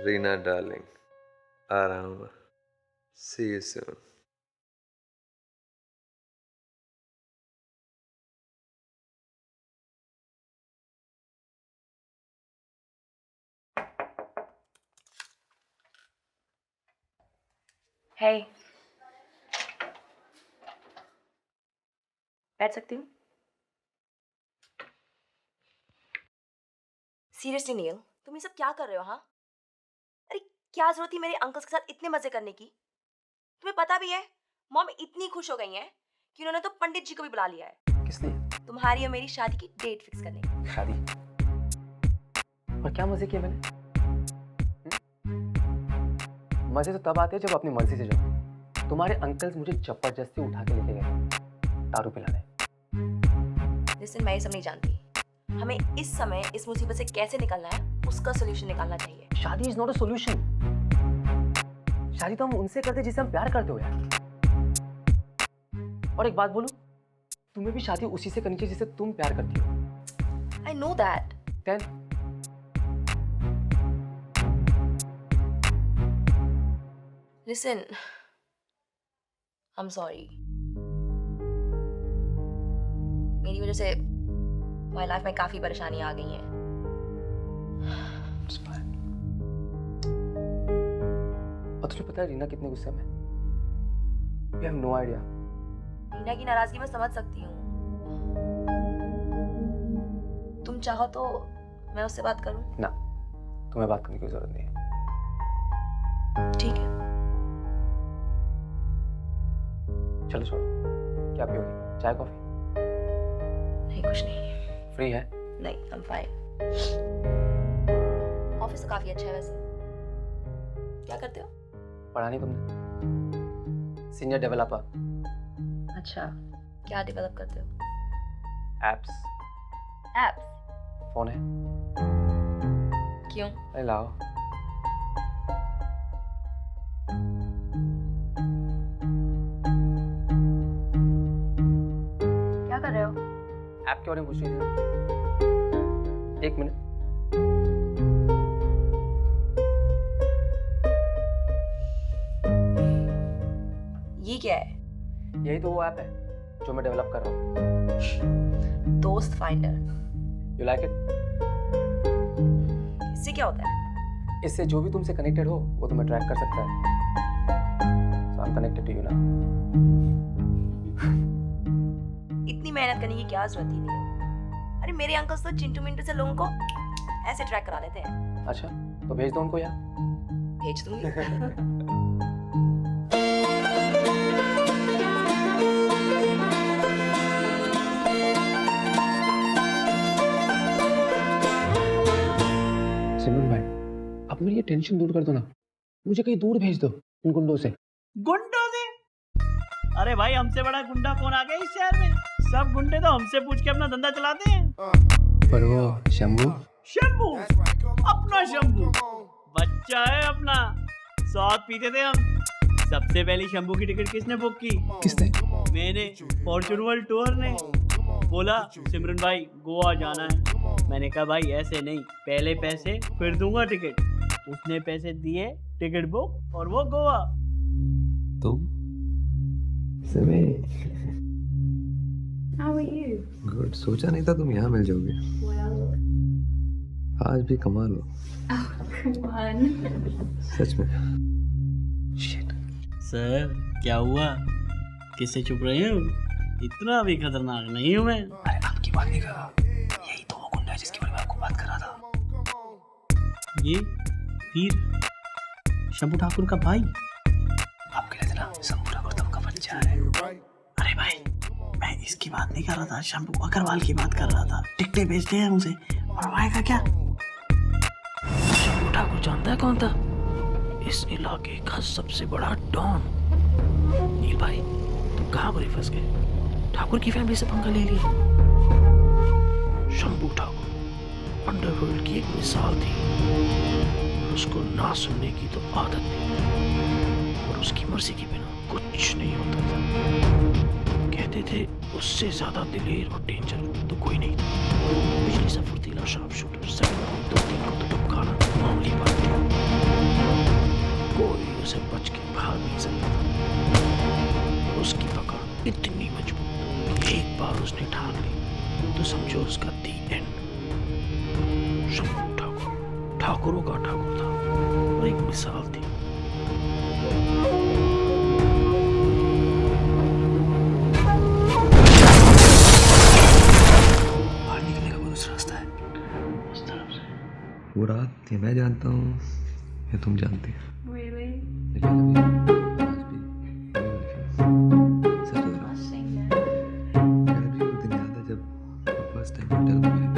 रीना डार्लिंग, आ रहा हूँ मैं। See you soon. Hey. बैठ सकती हूँ? सीरियसली नील, तुम ये सब क्या कर रहे हो? हाँ, अरे क्या जरूरत थी मेरे अंकल्स के साथ इतने मजे करने की? तुम्हें पता भी है मॉम इतनी खुश हो गई हैं कि उन्होंने तो पंडित जी को भी बुला लिया है। किस लिए? तुम्हारी और मेरी शादी की डेट फिक्स करने की। शादी? और क्या मजे किए मैंने? मजे तो तब आते हैं जब अपनी मर्जी से जाओ। तुम्हारे अंकल्स मुझे जबरदस्ती उठा के लेके गए दारू पिलाने। लिसन, मैं ये सब नहीं जानती। हमें इस समय इस मुसीबत से कैसे निकलना है उसका सोल्यूशन निकालना चाहिए। शादी इज नॉट अ सोल्यूशन। शादी तो हम उनसे करते जिसे हम प्यार करते हो यार। और एक बात बोलूं, तुम्हें भी शादी उसी से करनी चाहिए जिसे तुम प्यार करती हो। I know that. Then listen, I'm sorry. मेरी वजह से my life में काफी परेशानियां आ गई हैं। और तुझे पता है रीना कितने गुस्से में? You have no idea. Reena की नाराजगी मैं समझ सकती हूँ। तुम चाहो तो मैं उससे बात करूं? ना, तुम्हें बात करने की जरूरत नहीं है। ठीक है। चलो छोड़ो, क्या पियोगी? चाय कॉफी? नहीं, कुछ नहीं। फ्री है? नहीं, I'm fine. ऑफिस तो काफी अच्छा है वैसे। क्या करते हो? पढ़ा नहीं तुमने? Senior developer. अच्छा, क्या डेवलप करते हो? एप्स। एप्स? फोन है? क्यों? अरे लाओ। ऐप के बारे में पूछ रही थी। एक मिनट। ये क्या है? यही तो वो ऐप है जो मैं डेवलप कर रहा हूँ। दोस्त फाइंडर। You like it? इससे क्या होता है? इससे जो भी तुमसे कनेक्टेड हो वो तुम्हें ट्रैक कर सकता है। So I'm connected to you now. इतनी मेहनत करने की क्या जरूरत ही नहीं है। अरे मेरे अंकल्स तो चिंटू मिंटू से लोगों को ऐसे ट्रैक करा लेते हैं। अच्छा, तो भेज दो उनको यहाँ। भेज दूंगी। सिमरन भाई, अब मेरी ये टेंशन दूर कर दो ना। मुझे कहीं दूर भेज दो इन गुंडों से। गुंडों से? अरे भाई, हमसे बड़ा गुंडा कौन आ गया इस शहर में? सब गुंडे तो हमसे पूछ के अपना धंधा चलाते हैं। पर वो शंभू? शंभू? अपना शंभू बच्चा है अपना। साथ पीते थे हम। सबसे पहली शंभू की टिकट किसने बुक की? किसने? मैंने। फॉर्चून वर्ल्ड टूर ने। बोला सिमरन भाई गोवा जाना है। मैंने कहा भाई ऐसे नहीं, पहले पैसे फिर दूंगा टिकट। उसने पैसे दिए, टिकट बुक, और वो गोवा। तुम? How are you? गुड, सोचा नहीं था तुम यहाँ मिल जाओगे। Well. आज भी कमाल हो। Oh, come on. सच में। सर क्या हुआ? किससे चुप रहे हो? इतना भी खतरनाक नहीं हूँ मैं। अरे आपकी बात नहीं कर रहा, यही तो वो गुंडा है जिसके बारे में आपको बात कर रहा था। ये वीर शंभू ठाकुर का भाई। आपके लिए ना शंभू ठाकुर तब का बच्चा है। अरे भाई, मैं इसकी बात नहीं कर रहा था, शंभू अग्रवाल की बात कर रहा था। टिकटें बेचते हैं उसे, मरवाएगा क्या? शंभू ठाकुर जानता है कौन था? इस इलाके का सबसे बड़ा डॉन। नील भाई, तुम कहाँ बुरे फंस गए? ठाकुर की फैमिली से पंगा ले लिया। शंभू ठाकुर अंडरवर्ल्ड की एक मिसाल थी। उसको ना सुनने की तो आदत थी और उसकी मर्जी के बिना कुछ नहीं होता था। कहते थे उससे ज्यादा दिलेर और डेंजर तो कोई नहीं था। बिजली से फुर्तीला शार्प शूटर, 7.23 को तो टपकाना मामूली बात थी। कोई उसे बच के भाग नहीं सकता था। उसकी पकड़ इतनी मजबूत, एक बार उसने ठान ली तो समझो उसका दी एंड। शंभू ठाकुर ठाकुरों का ठाकुर था और एक मिसाल थी। बाहर निकलने का कोई दूसरा रास्ता है उस तरफ से। वो रात ये मैं जानता हूँ या तुम जानती हो? Really? लेकिन अभी आज भी सच बता रहा हूँ। यार अभी वो दिन याद है जब फर्स्ट टाइम होटल में गए।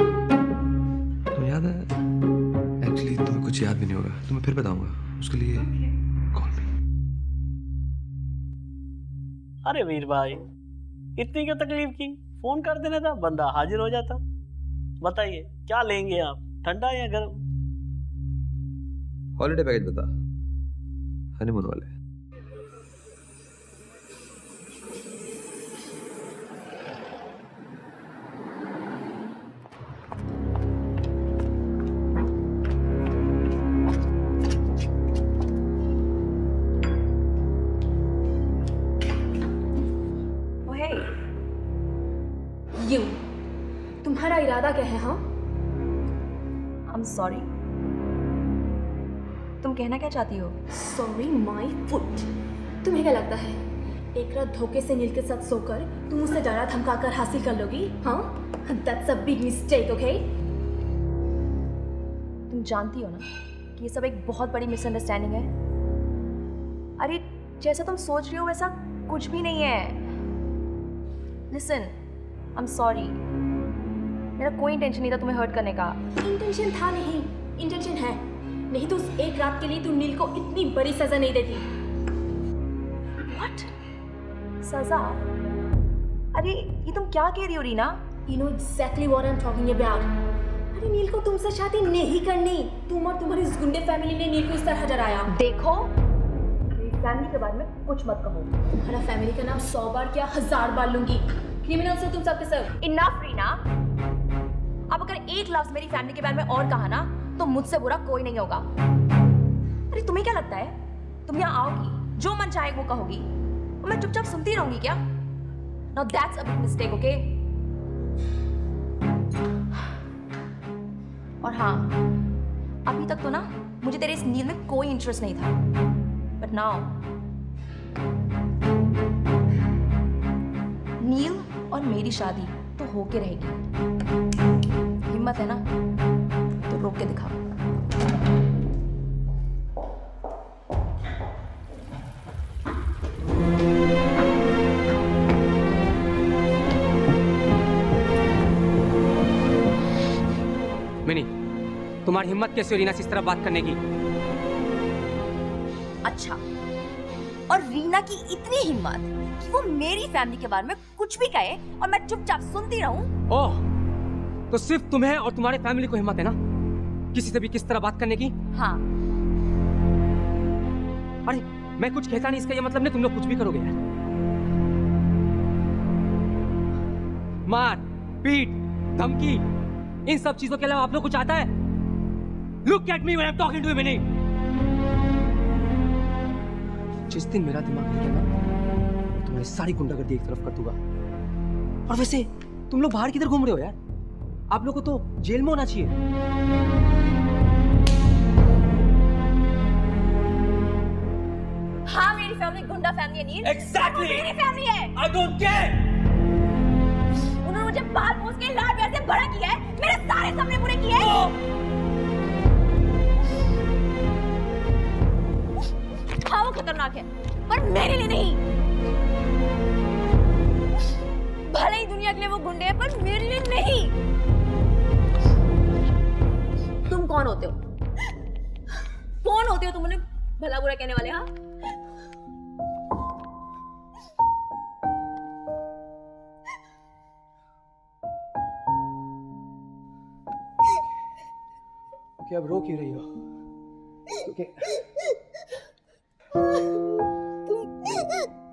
तो याद है? एक्चुअली तुम्हें कुछ याद भी नहीं होगा, तुम्हें फिर बताऊंगा। उसके लिए कॉल मी। अरे वीर भाई, इतनी क्यों तकलीफ की? फोन कर देना था, बंदा हाजिर हो जाता। बताइए क्या लेंगे आप, ठंडा या गर्म? हॉलिडे पैकेज बता, हनीमून वाले। You. तुम्हारा इरादा क्या है? हाँ? I'm sorry. तुम कहना क्या चाहती हो? Sorry, my foot. तुम्हें क्या लगता है एक रात धोखे से नील के साथ सोकर तुम उसे डरा धमका कर हासिल कर लोगी? हाँ? That's a big mistake, okay? तुम जानती हो ना कि ये सब एक बहुत बड़ी मिसअंडरस्टैंडिंग है। अरे जैसा तुम सोच रही हो वैसा कुछ भी नहीं है। Listen, I'm sorry. मेरा कोई इंटेंशन नहीं था तुम्हें हर्ट करने का। इंटेंशन था नहीं, इंटेंशन है। नहीं तो उस एक रात के लिए तुम नील को इतनी बड़ी सजा नहीं देती। What? सजा? अरे ये तुम क्या कह रही हो Reena? You know exactly what I'm talking about. अरे नील को तुमसे शादी नहीं करनी। तुम और तुम्हारी इस गुंडे फैमिली ने नील को इस तरह डराया। देखो, मेरी फैमिली के बारे में कुछ मत कहो। तुम्हारा फैमिली का नाम 100 बार क्या 1000 बार लूंगी। क्रिमिनल्स हो तुम सबके सब। इनफ रीना। अब अगर एक लफ्ज मेरी फैमिली के बारे में और कहा ना तो मुझसे बुरा कोई नहीं होगा। अरे तुम्हें क्या लगता है तुम यहाँ आओगी, जो मन चाहे वो कहोगी और मैं चुपचाप सुनती रहूंगी क्या? Now that's a big mistake, okay? और हाँ, अभी तक तो ना मुझे तेरे इस नील में कोई इंटरेस्ट नहीं था, बट नाउ नील और मेरी शादी तो होके रहेगी। हिम्मत है ना तो रोक के दिखाओ। मिनी, तुम्हारी हिम्मत कैसे हो रीना से इस तरह बात करने की? अच्छा, और रीना की इतनी हिम्मत कि वो मेरी फैमिली के बारे में कुछ भी कहे और मैं चुपचाप सुनती रहूं? ओह, तो सिर्फ तुम्हें और तुम्हारे फैमिली को हिम्मत है ना किसी से भी किस तरह बात करने की? हाँ। अरे मैं कुछ कहता नहीं, इसका ये मतलब नहीं तुम लोग कुछ भी करोगे यार। मार, पीट, धमकी, इन सब चीजों के अलावा आप लोग कुछ आता है? Look at me when I'm talking to you, Minnie. जिस दिन मेरा दिमाग हिल गया ना, तुम्हारी सारी गुंडागर्दी एक तरफ कर दूंगा। और वैसे तुम लोग बाहर किधर घूम रहे हो यार? आप लोग को तो जेल में होना चाहिए। हाँ, मेरी फैमिली गुंडा फैमिली है नील। Exactly. मेरी फैमिली है। I don't care. उन्होंने मुझे बाल पोंछ के लाड प्यार से बड़ा किया है, मेरे सारे सपने पूरे किए हैं। हाँ, वो खतरनाक है, पर मेरे लिए नहीं। भले ही दुनिया के लिए वो गुंडे हैं, पर मेरे लिए नहीं। तुम कौन होते हो? कौन होते हो तुम उन्हें भला बुरा कहने वाले? हाँ, क्या अब रो क्यों रही हो?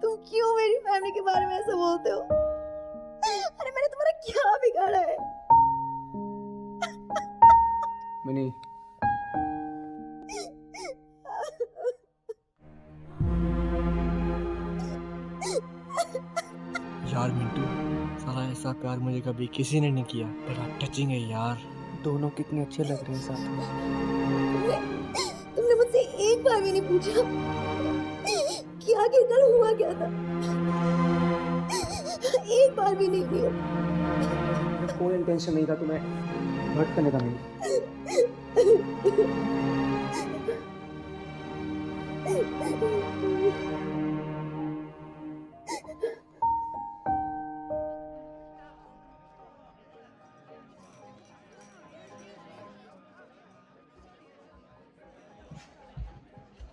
तुम क्यों मेरी फैमिली के बारे में ऐसा बोलते हो? अरे मैंने तुम्हारा क्या बिगाड़ा है? मिनी, यार मिंटू, साला ऐसा प्यार मुझे कभी किसी ने नहीं किया। बड़ा टचिंग है यार। दोनों कितने अच्छे लग रहे हैं साथ में। तुमने मुझसे एक बार भी नहीं पूछा कि आखिर कल हुआ क्या था? एक बार भी नहीं किया। कोई इंटेंशन नहीं था तुम्हें हर्ट करने का। मिनी,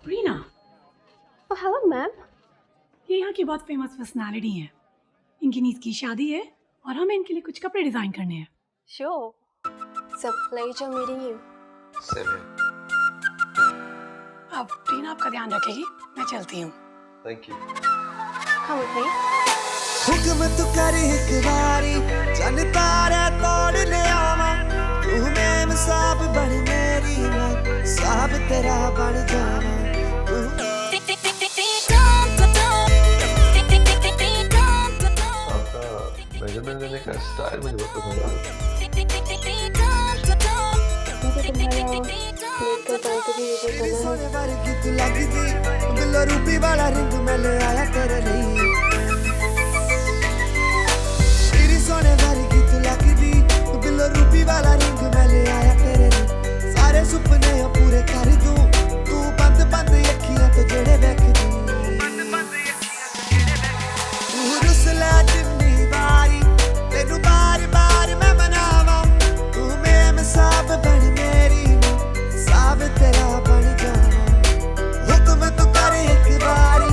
रीना। Hello ma'am. ये यहाँ की बहुत फेमस पर्सनालिटी है। इनकी नीस की शादी है और हमें इनके लिए कुछ कपड़े डिजाइन करने हैं। Sure. It's a pleasure meeting you. अब रीना आपका ध्यान रखेगी, मैं चलती हूँ। Thank you. Come with me. हुक्म तू कर एक बारी, चन तारे तोड़ ले आवा। तू मैं साब बन मेरी, मैं साब तेरा बन जावा। आपका मेजरमेंट लेने का स्टाइल मुझे बहुत पसंद आया। सोने वर्गी तू लगदी, बिल्लो रूपी वाला रिंग मैं ले आया तेरे लिए। तेरी सोने वर्गी तू लगदी, बिल्लो रूपी वाला रिंग मैं ले आया तेरे लिए। सारे सुपने पूरे कर दूं, तू बंद बंद अखियां तो जेड़े वेखदी। तू रुसला जिन्नी बारी, तेनू बार बार मैं मनावा। तू मैं साब बन मेरी, साब तेरा बन जावा। हुक्म तू कर एक बारी,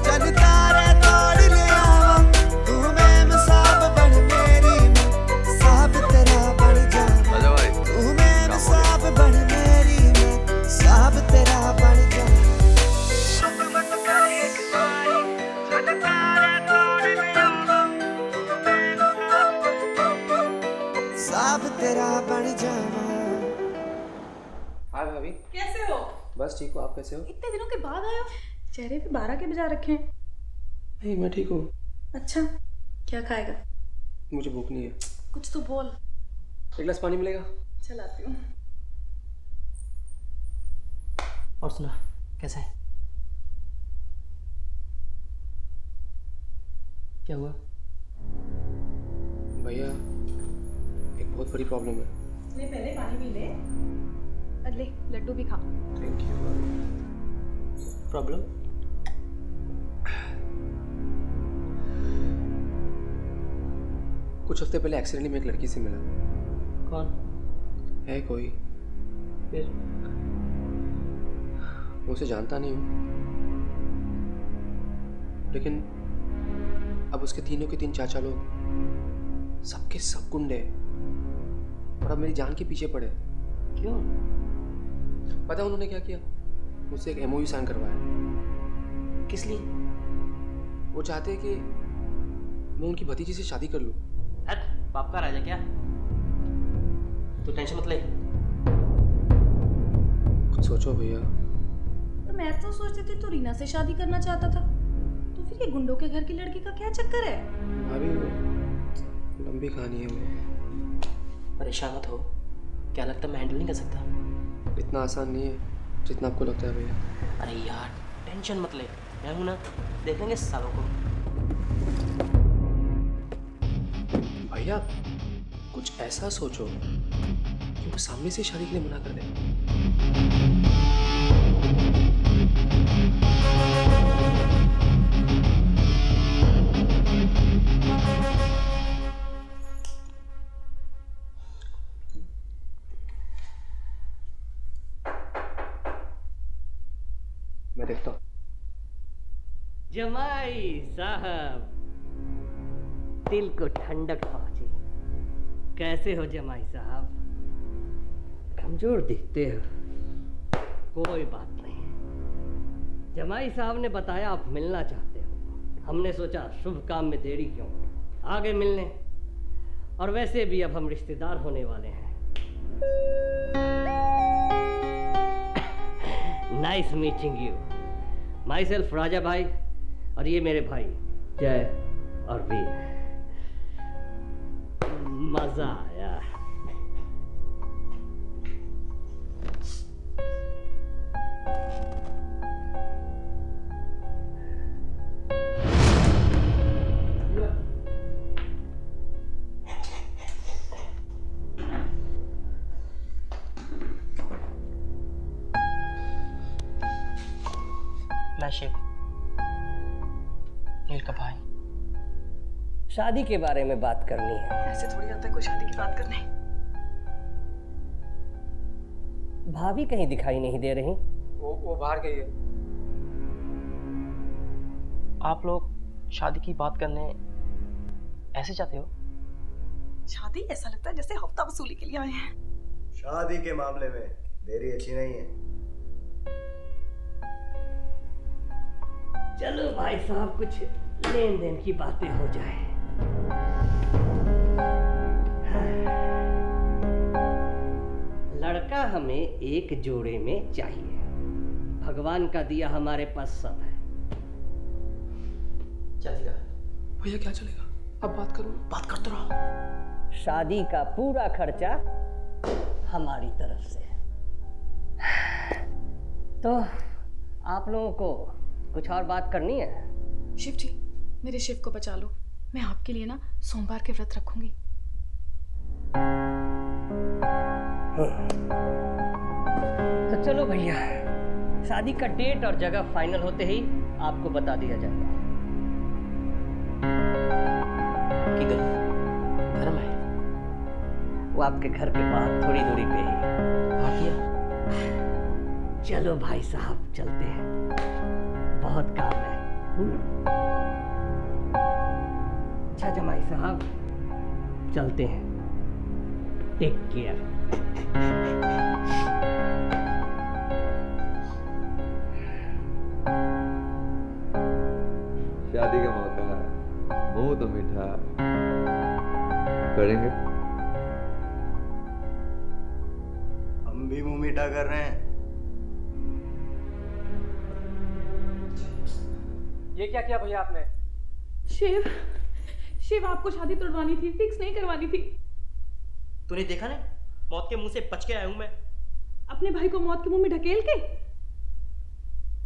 चल तारे तोड़ ले अब तेरा बन जावा। हाय भाभी। कैसे हो? बस ठीक हो, आप कैसे हो? इतने दिनों के बाद आया, चेहरे पे 12 के बजा रखे हैं। नहीं मैं ठीक हूँ। अच्छा, क्या खाएगा? मुझे भूख नहीं है। कुछ तो बोल। एक गिलास पानी मिलेगा? चलाती हूँ। और सुना, कैसा है? क्या हुआ? भैया एक बहुत बड़ी प्रॉब्लम है। ले पहले पानी पी ले। और ले लड्डू भी खा। Thank you. प्रॉब्लम? कुछ हफ्ते पहले एक्सीडेंटली में एक लड़की से मिला। कौन है? कोई। फिर? मैं उसे जानता नहीं हूँ, लेकिन अब उसके तीनों के तीन चाचा लोग सबके सब गुंडे और अब मेरी जान के पीछे पड़े। क्यों? पता है उन्होंने क्या किया? मुझसे एक MOU साइन करवाया। किस लिए? वो चाहते हैं कि मैं उनकी भतीजी से शादी कर लूं। हट, बाप का राजा क्या? तू टेंशन मत ले। कुछ सोचो भैया। तो मैं तो सोचती थी तू रीना से शादी करना चाहता था, तो फिर ये गुंडों के घर की लड़की का क्या चक्कर है? अभी लंबी कहानी है वो। परेशान मत हो, क्या लगता है मैं हैंडल नहीं कर सकता? इतना आसान नहीं है जितना आपको लगता है भैया। अरे यार टेंशन मत ले, मैं हूं ना, देखेंगे सालों को। भैया कुछ ऐसा सोचो कि वो सामने से शादी के लिए मना कर दे। मैं देखता हूँ। जमाई साहब, दिल को ठंडक पहुंची। कैसे हो जमाई साहब? कमजोर दिखते हो। कोई बात नहीं, जमाई साहब ने बताया आप मिलना चाहते हो। हमने सोचा शुभ काम में देरी क्यों, आगे मिलने। और वैसे भी अब हम रिश्तेदार होने वाले हैं। Nice meeting you. Myself Raja भाई, और ये मेरे भाई जय और वीर। मजा आया। मैं शिव, नील का भाई। शादी के बारे में बात करनी है। ऐसे थोड़ी आता है कोई शादी की बात करने। भाभी कहीं दिखाई नहीं दे रही। वो बाहर गई है। आप लोग शादी की बात करने ऐसे चाहते हो? शादी? ऐसा लगता है जैसे हफ्ता वसूली के लिए आए हैं। शादी के मामले में देरी अच्छी नहीं है। चलो भाई साहब, कुछ लेन देन की बातें हो जाए। लड़का हमें एक जोड़े में चाहिए। भगवान का दिया हमारे पास सब है। चलेगा भैया? क्या चलेगा? अब बात करो। बात करते रहो। शादी का पूरा खर्चा हमारी तरफ से। तो आप लोगों को कुछ और बात करनी है? शिव जी, मेरे शिव को बचा लो। मैं आपके लिए ना सोमवार के व्रत रखूंगी। तो चलो भैया, शादी का डेट और जगह फाइनल होते ही आपको बता दिया जाएगा। किधर? घर में? वो आपके घर के बाहर थोड़ी दूरी पे ही। भाटिया? चलो भाई साहब, चलते हैं, बहुत काम है। अच्छा जमाई साहब, चलते हैं। Take care. शादी का मौका है, मुंह तो मीठा करेंगे। टेढ़ा कर रहे हैं? ये क्या किया भैया आपने? शिव, शिव आपको शादी तोड़वानी थी, फिक्स नहीं करवानी थी। तूने देखा ना, मौत के मुंह से बच के आया हूं मैं। अपने भाई को मौत के मुंह में ढकेल के।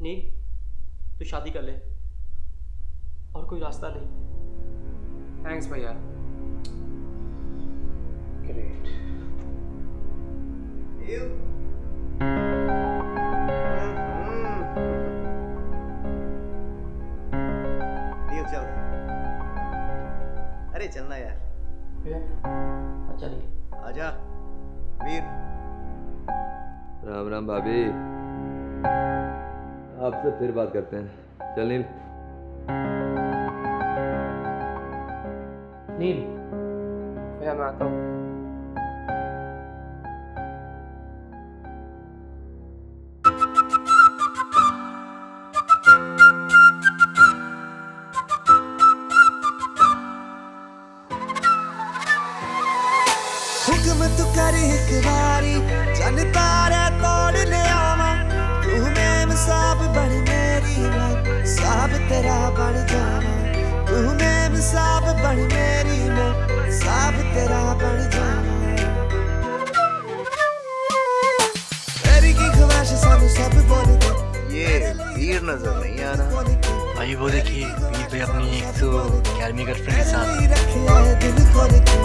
नील, तू शादी कर ले, और कोई रास्ता नहीं। थैंक्स भैया। ग्रेट। चल। अरे चलना यार। अच्छा नहीं। आजा वीर। राम राम भाभी, आपसे फिर बात करते हैं। चल नील। नील, भैया मैं आता हूँ। हुक्म तू कर एक बारी, चन तारे तोड़ ले आवा। तू मैम साहब बन मेरी, मैं साहब तेरा बन जावा। तू मैम साहब बन मेरी, मैं साहब तेरा बन जावा। मेरी की ख्वाहिश सानू सब बोलते। ये वीर नजर नहीं आ रहा। भाई वो देखिए, वीर भाई अपनी एक तो 11वीं गर्लफ्रेंड के साथ। रखे है दिल खोल के।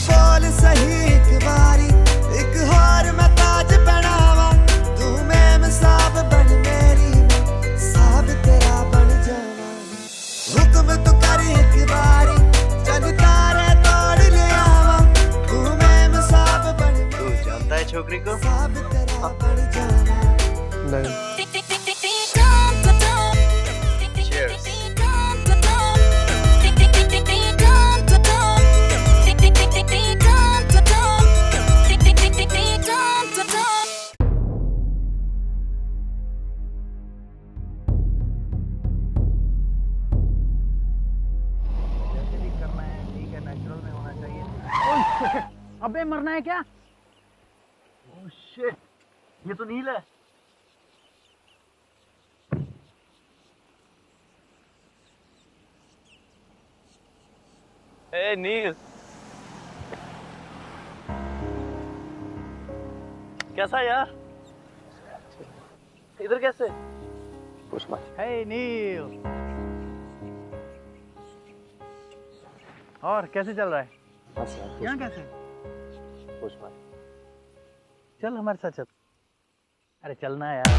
बोल सही एक बारी, एक हार मैं ताज पहनावा। तू मैम साहब बन मेरी, मैं साहब तेरा बन जावा। हुक्म तू कर एक बारी, चल तारे तोड़ ले आवा। तू मैम साहब बन। तू जानता है छोकरी को? साहब तेरा बन जावा। नहीं। Cheers. अबे मरना है क्या? ओह शिट, ये तो नील है। ए नील, कैसा यार? इधर कैसे? हे नील, और कैसे चल रहा है? यहाँ कैसे? चल हमारे साथ चल। अरे चलना है यार।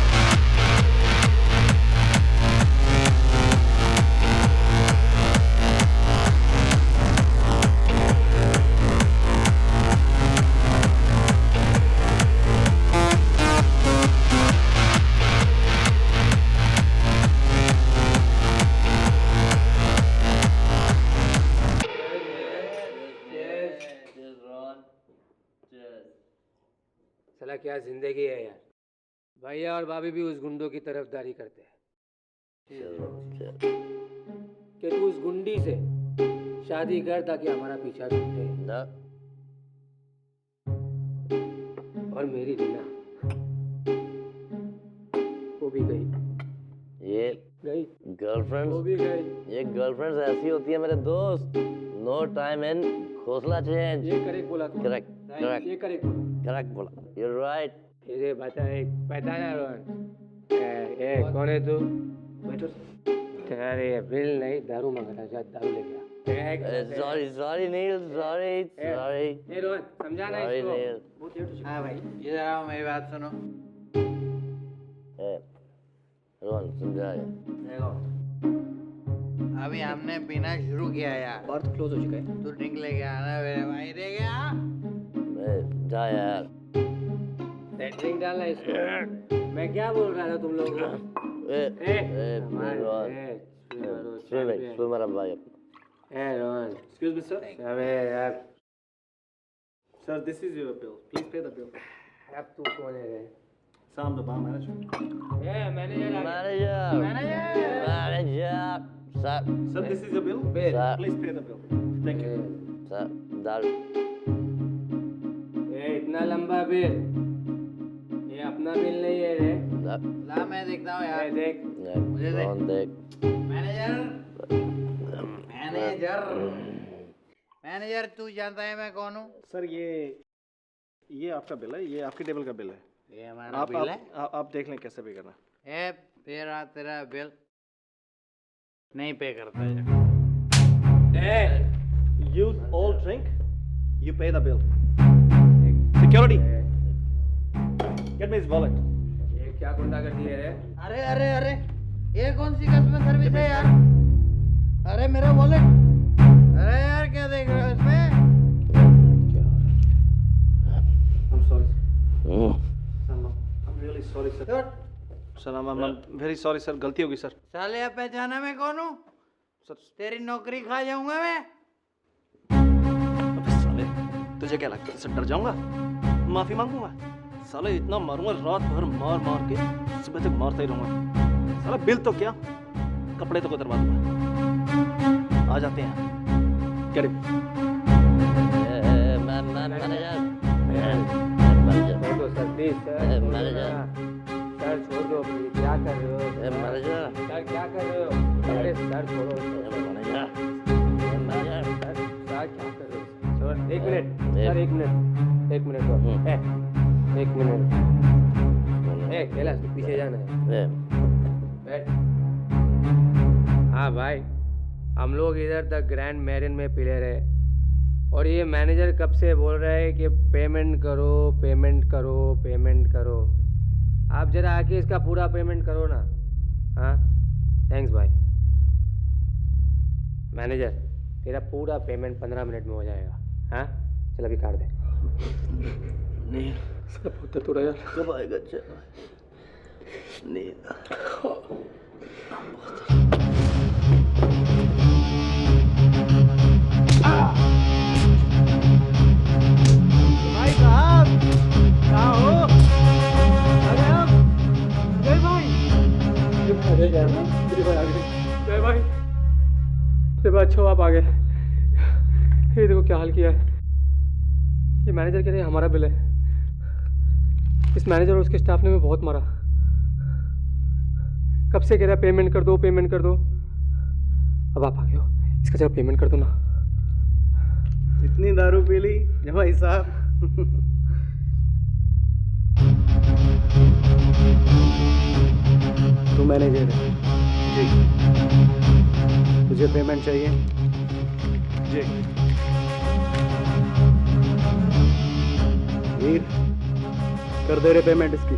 साला क्या जिंदगी है यार। भैया और भाभी भी उस गुंडों की तरफदारी करते हैं कि तू उस गुंडी से शादी कर ताकि हमारा पीछा छूटे ना। और मेरी रीना वो भी गई। ये गई गर्लफ्रेंड, वो भी गई। ये गर्लफ्रेंड्स ऐसी होती है मेरे दोस्त। नो टाइम इन घोंसला चेंज। ये करेक्ट बोला तू। करेक्ट करेक्ट ये करेक्ट बोला। करेक्ट बोला। You right. तेरे बता एक पता ना रोहन, ए कौन है तू? बैठो। तेरे बिल नहीं दारू मंगाता, जा दारू लेके आ। सॉरी सॉरी नील, सॉरी सॉरी। ए रोहन समझाना सॉरी इसको। नील। हाँ भाई, इधर आओ, मेरी बात सुनो। रोहन समझा। देखो, अभी हमने पीना शुरू किया यार। बार तो क्लोज हो चुका है। तू ड्रिंक लेके आना मेरे भाई, दे गया। जा यार। ड्रिंक डालना इसको। मैं क्या बोल रहा था तुम लोगों को? सुन मेरा भाई। Rohan, Excuse me, sir. अबे यार Sir, this is your bill. Please pay the bill. अब तू कौन है रे? Sam, the bar manager. Manager manager manager sir. Sir, this is your bill. Sir. Please pay the bill. Thank you. Sir दारू। इतना लंबा बिल, ये अपना बिल नहीं है रे। ला मैं देखता हूँ यार। देख मुझे देख। कौन देख? मैनेजर तू जानता है मैं कौन हूँ? सर ये आपका बिल है, ये आपके टेबल का बिल है। ये हमारा बिल है। आप देख लें कैसे पे करना। ए तेरा बिल नहीं पे करता है। You all drink, you pay the bill. Security, get me his wallet. ये क्या गुंडागर्दी है रे? अरे ये कौन सी कस्टमर सर्विस है यार? अरे मेरा वॉलेट। अरे यार क्या देख रहे हो इसमें? I'm sorry. I'm really sorry sir. Sir, I'm very sorry sir. गलती होगी सर। साले आप पहचाना मैं कौन हूँ? तेरी नौकरी खा जाऊंगा मैं। अबे साले, तुझे क्या लगता है सर डर जाऊंगा? माफी मांगूंगा? साले इतना मारूंगा रात भर मार के सुबह तक मारता ही रहूंगा। साला बिल तो क्या, कपड़े तो उतरवा दूंगा। आ जाते हैं। Get it? छोड़ो सर प्लीज सर। सर छोड़ दो प्लीज, क्या कर रहे हो? सर क्या कर रहे हो? अरे सर छोड़ो। सर क्या कर रहे हो? सर एक मिनट सर, एक मिनट कैलाश तू पीछे जाना है। बैठ। हाँ भाई, हम लोग इधर द ग्रैंड मैरिन में पिले रहे और ये मैनेजर कब से बोल रहा है कि पेमेंट करो। आप जरा आके इसका पूरा पेमेंट करो ना। हाँ थैंक्स भाई। मैनेजर तेरा पूरा पेमेंट 15 मिनट में हो जाएगा। हाँ चल अभी काट दे। नहीं सब होता तो यार, कब आएगा? नहीं भाई साहब कहाँ हो? अरे आप जय भाई। अच्छा आप आ गए। ये देखो क्या हाल किया है। ये मैनेजर कह रहे हैं हमारा बिल है। इस मैनेजर और उसके स्टाफ ने हमें बहुत मारा। कब से कह रहा है पेमेंट कर दो। अब आप आ गए हो, इसका जरा पेमेंट कर दो ना। इतनी दारू पी ली भाई साहब। तू मैनेजर है जी, तुझे पेमेंट चाहिए जी। वीर कर दे रहे पेमेंट इसकी।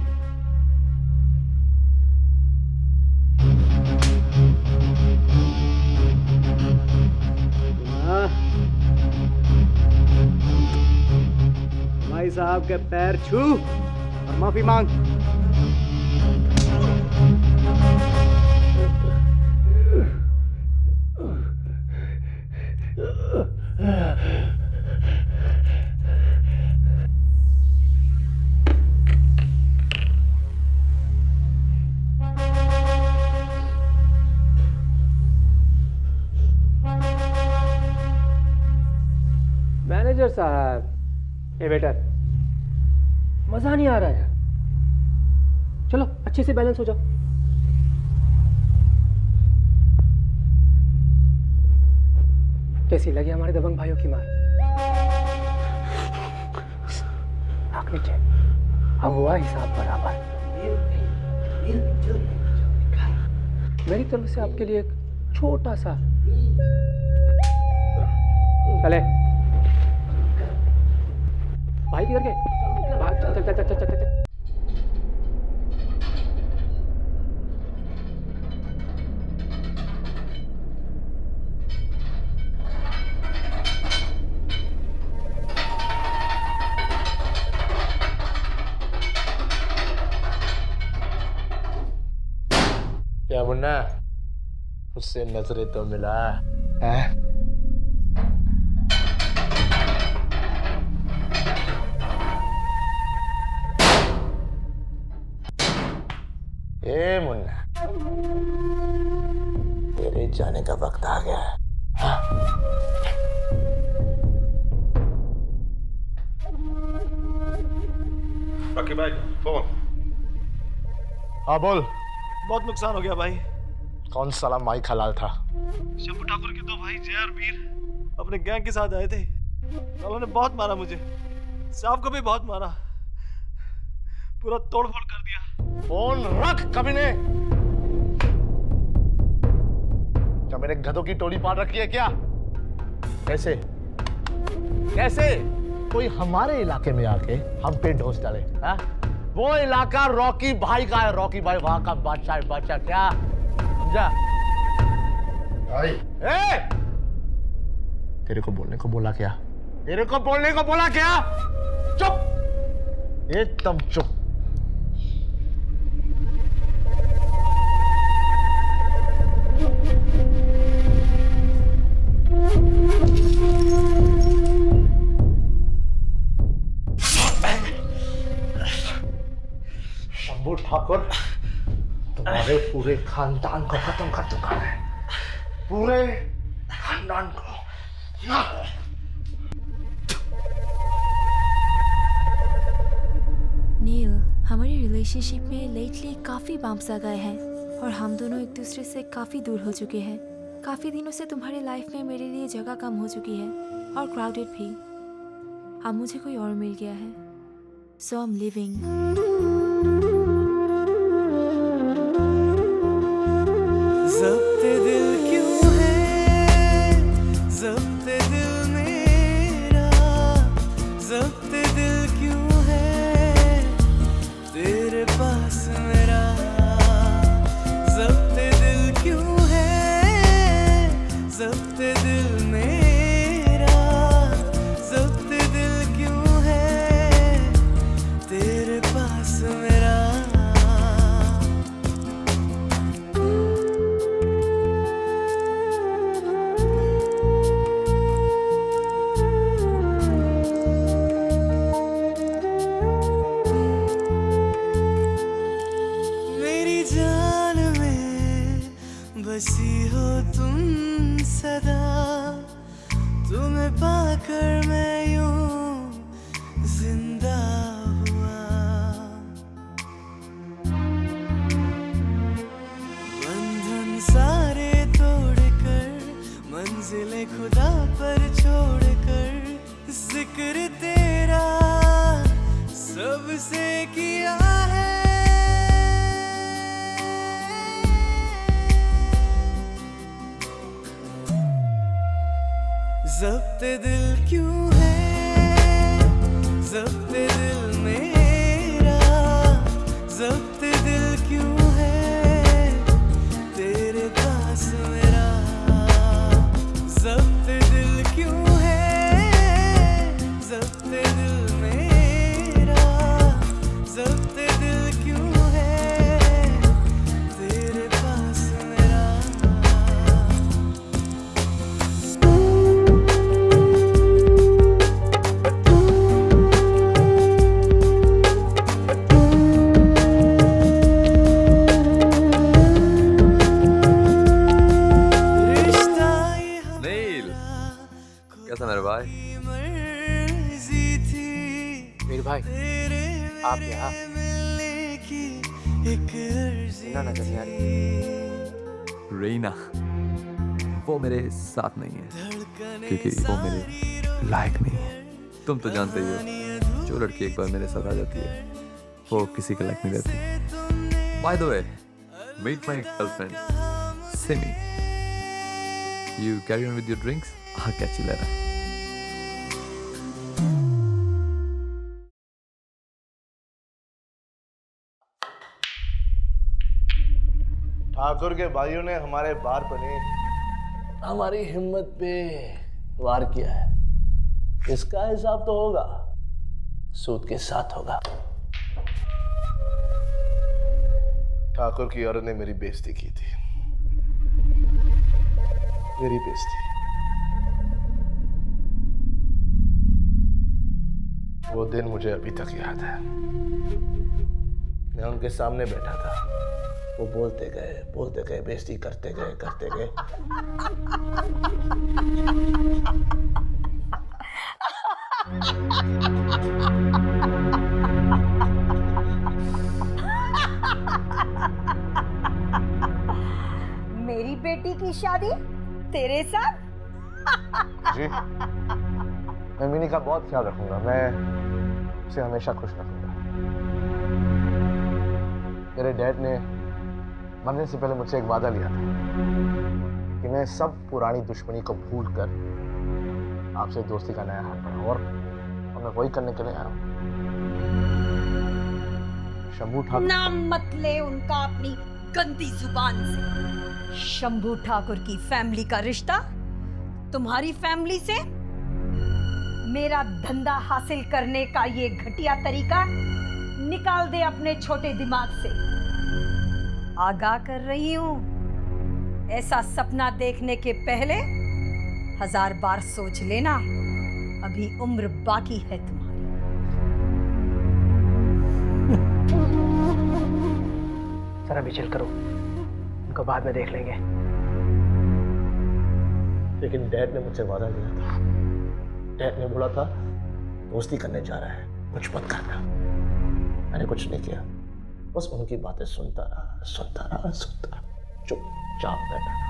भाई साहब के पैर छू और माफी मांग। मैनेजर साहब, ए वेटर, मजा नहीं आ रहा है। चलो अच्छे से बैलेंस हो जाओ। कैसी लगी हमारे दबंग भाइयों की मार? आँख नीचे, अब हुआ हिसाब बराबर। मेरी तरफ से आपके लिए एक छोटा सा चले भाई किधर गए? चल। क्या मुन्ना, उससे नजरें तो मिला है? ए मुन्ना, तेरे जाने का वक्त आ गया है। हाँ? Bag phone. हाँ बोल। बहुत नुकसान हो गया भाई। कौन साला माइक हलाल था? शंभू ठाकुर के 2 भाई जय और वीर अपने गैंग के साथ आए थे। सालों ने बहुत मारा मुझे, साहब को भी बहुत मारा, पूरा तोड़-फोड़ कर दिया। फोन रख कमीने। क्या मेरे गधों की टोली पाल रखी है क्या? कैसे कैसे कोई हमारे इलाके में आके हम पे ढोस डाले? हाँ? वो इलाका रॉकी भाई का है, रॉकी भाई वहां का बादशाह है, बादशाह। क्या समझा? तेरे को बोलने को बोला क्या? तेरे को बोलने को बोला क्या? चुप, एकदम चुप। शंभू ठाकुर तुम्हारे पूरे खानदान को खत्म कर चुका है, पूरे खानदान को। नील, हमारी रिलेशनशिप में लेटली काफ़ी बम्प्स आ गए हैं और हम दोनों एक दूसरे से काफ़ी दूर हो चुके हैं। काफ़ी दिनों से तुम्हारी लाइफ में मेरे लिए जगह कम हो चुकी है और क्राउडेड भी। अब मुझे कोई और मिल गया है, सो आई एम लिविंग। ज़ब्ते दिल क्यों है, ज़ब्ते दिल मेरा, ज़ब्ते दिल क्यों है तेरे पास मेरा, ज़ब्ते दिल क्यों है, ज़ब्ते दिल मेरा, ज़ब्ते दिल क्यों है तेरे पास मेरा। मेरी जान में बसी हो तुम सदा, तुम्हें पाकर मैं यूं जिंदा हुआ। बंधन सारे तोड़कर, मंजिलें खुदा पर छोड़कर, जिक्र तेरा सबसे किया है। ज़ब्ते दिल क्यों है, ज़ब्ते दिल मेरा, ज़ब्ते दिल क्यों है तेरे पास मेरा, ज़ब्ते दिल क्यों है, ज़ब्ते दिल मेरा, ज़ब्ते दिल क्यों है तेरे पास मेरा। नील, कैसा मेरे भाई? मेरे भाई, आप यहाँ रीना नजर नहीं आ रही। रीना वो मेरे साथ नहीं है क्योंकि वो मेरे लायक नहीं है। तुम तो जानते ही हो, जो लड़की एक बार मेरे साथ आ जाती है वो किसी के लायक नहीं रहती। By the way, meet my girlfriend Simi. You carry on with your drinks. I'll catch you later. Thakur के भाइयों ने हमारे बार बने हमारी हिम्मत पे वार किया है। इसका हिसाब तो होगा, सूद के साथ होगा। ठाकुर की औरत ने मेरी बेइज्जती की थी, मेरी बेइज्जती। वो दिन मुझे अभी तक याद है। मैं उनके सामने बैठा था, वो बोलते गए, बेइज्जती करते गए। तेरे साथ? जी, मैं मिनी का बहुत ख्याल रखूंगा। मैं उसे हमेशा खुश रखूंगा। मेरे डैड ने मरने से पहले मुझसे एक वादा लिया था कि मैं सब पुरानी दुश्मनी को भूलकर आपसे दोस्ती का नया हाथ बढ़ाऊं, और मैं वही करने के लिए आया हूं। शंभू ठाकुर। नाम मत ले उनका अपनी गंदी जुबान से। शंभू ठाकुर की फैमिली का रिश्ता तुम्हारी फैमिली से? मेरा धंधा हासिल करने का ये घटिया तरीका निकाल दे अपने छोटे दिमाग से। आगाह कर रही हूं, ऐसा सपना देखने के पहले 1000 बार सोच लेना। अभी उम्र बाकी है तुम्हारी। सर अभी चिल करो, उनको बाद में देख लेंगे। लेकिन डैड ने मुझसे वादा किया था। डैड ने बोला था दोस्ती करने जा रहा है, कुछ मत करना। मैंने कुछ नहीं किया, बस उनकी बातें सुनता रहा, चुपचाप बैठा रहा।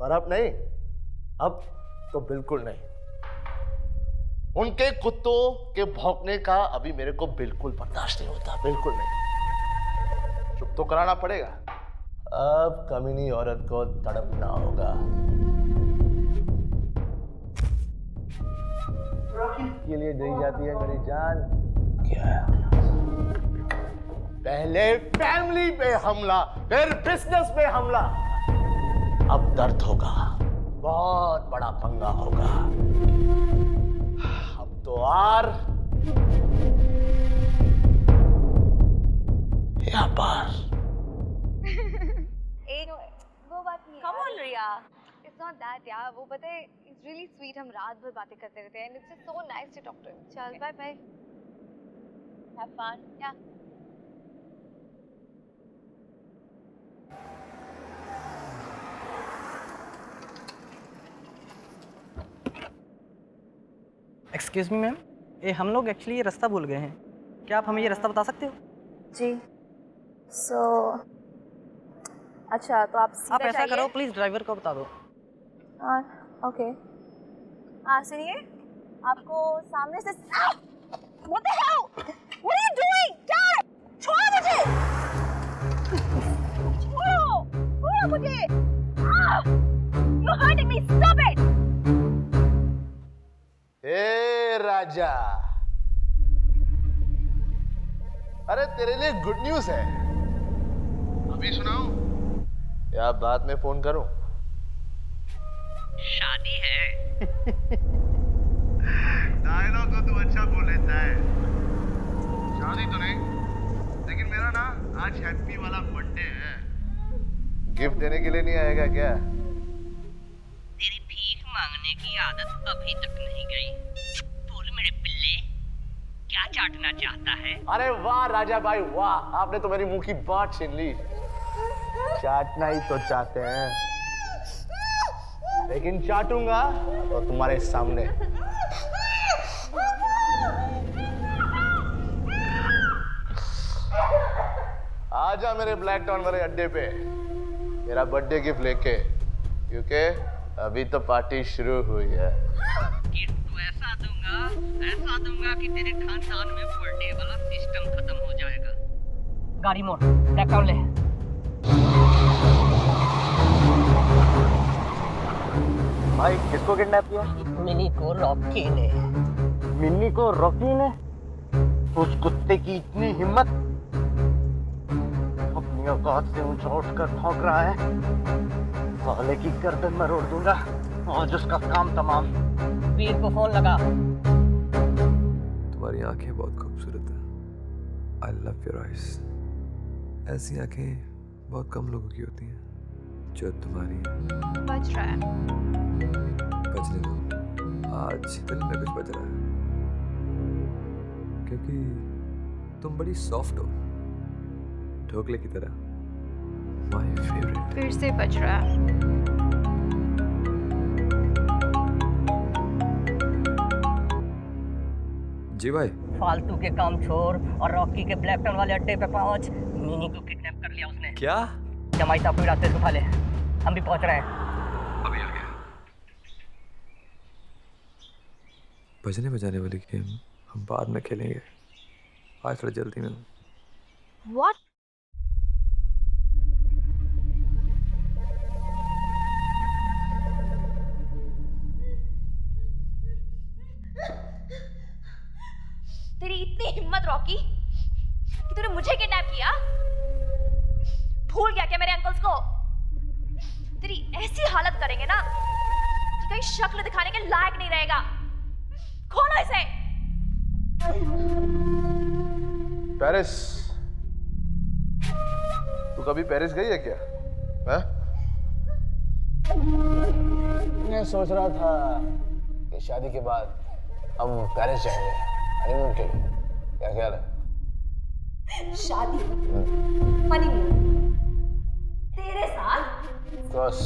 पर अब नहीं, अब तो बिल्कुल नहीं। उनके कुत्तों के भौंकने का अभी मेरे को बिल्कुल बर्दाश्त नहीं होता, बिल्कुल नहीं। चुप तो कराना पड़ेगा। अब कमीनी औरत को तड़पना होगा। के लिए दी जाती है मेरी जान। क्या पहले फैमिली पे हमला, फिर बिजनेस पे हमला, अब दर्द होगा, बहुत बड़ा पंगा होगा। अब तो आर या पार। एक वो बात नहीं। Come on, Riya. It's not that, यार। वो पता है, it's really sweet। हम रात भर बातें करते रहते हैं, and it's just so nice to talk to him. चल, bye bye. Have fun. Yeah. Excuse me ma'am, ये हम लोग एक्चुअली ये रास्ता भूल गए हैं। क्या आप हमें ये रास्ता बता सकते हो? जी। अच्छा, तो आप सीधा आप ऐसा जाइए। करो, प्लीज ड्राइवर को बता दो। ओके। हाँ सुनिए, आपको सामने से What the hell? What are you doing? क्या? छोड़ो मुझे! छोड़ो मुझे! You're hurting me! Stop it! ए राजा, अरे तेरे लिए गुड न्यूज है। अभी सुनाओ या बाद में फोन करूं? शादी है। डायलॉग तो तू अच्छा बोल लेता है। शादी तो नहीं, लेकिन मेरा ना आज हैप्पी वाला बर्थडे है। गिफ्ट देने के लिए नहीं आएगा क्या? तेरी भीख मांगने की आदत अभी तक नहीं गई। बोल मेरे पिल्ले, क्या चाटना चाहता है? अरे वाह राजा भाई वाह, आपने तो मेरी मुंह की बात छीन ली। चाटना ही तो चाहते हैं, लेकिन चाटूंगा तो तुम्हारे सामने। आजा मेरे ब्लैक टाउन वाले अड्डे पे मेरा बर्थडे गिफ्ट लेके, क्योंकि अभी तो पार्टी शुरू हुई है। गिफ्ट तो ऐसा दूंगा कि तेरे खानदान में बर्थडे वाला सिस्टम खत्म हो जाएगा। गाड़ी मोड़, ब्लैक टाउन ले। भाई किसको किडनैप किया? मिनी को रॉकी ने। मिनी को रॉकी ने? उस कुत्ते की इतनी हिम्मत, अपनी औकात से ऊंचा उठकर भौंक रहा है। साले की गर्दन में रोड़ दूंगा और उसका काम तमाम। वीर को फोन लगा। तुम्हारी आंखें बहुत खूबसूरत हैं। I love your eyes. ऐसी आंखें बहुत कम लोगों की होती हैं जो तुम्हारी। बच रहा है। बचने दो, आज दिल में कुछ बच रहा है, क्योंकि तुम बड़ी सॉफ्ट हो, ढोकले की तरह। My favourite. फिर से बच रहा है। जी भाई, फालतू के काम छोड़ और रॉकी के ब्लैक टाउन वाले अड्डे पे पहुंच। मिनी को किडनैप कर लिया उसने। क्या? जमाई साहब को भी रास्ते से उठा ले, हम भी पहुंच रहे हैं। अभी आ गया। बजने बजाने वाली गेम हम बाद में खेलेंगे, आज थोड़ा जल्दी में। What? तेरी इतनी हिम्मत रॉकी कि तूने मुझे किडनैप किया? भूल गया क्या मेरे अंकल्स को? तेरी ऐसी हालत करेंगे ना कि कहीं शक्ल दिखाने के लायक नहीं रहेगा। खोलो इसे। पेरिस, तू कभी पेरिस गई है क्या? है? मैं सोच रहा था कि शादी के बाद हम पेरिस जाएंगे हनीमून के लिए। क्या ख्याल है? शादी? हनीमून? तेरे साथ? बस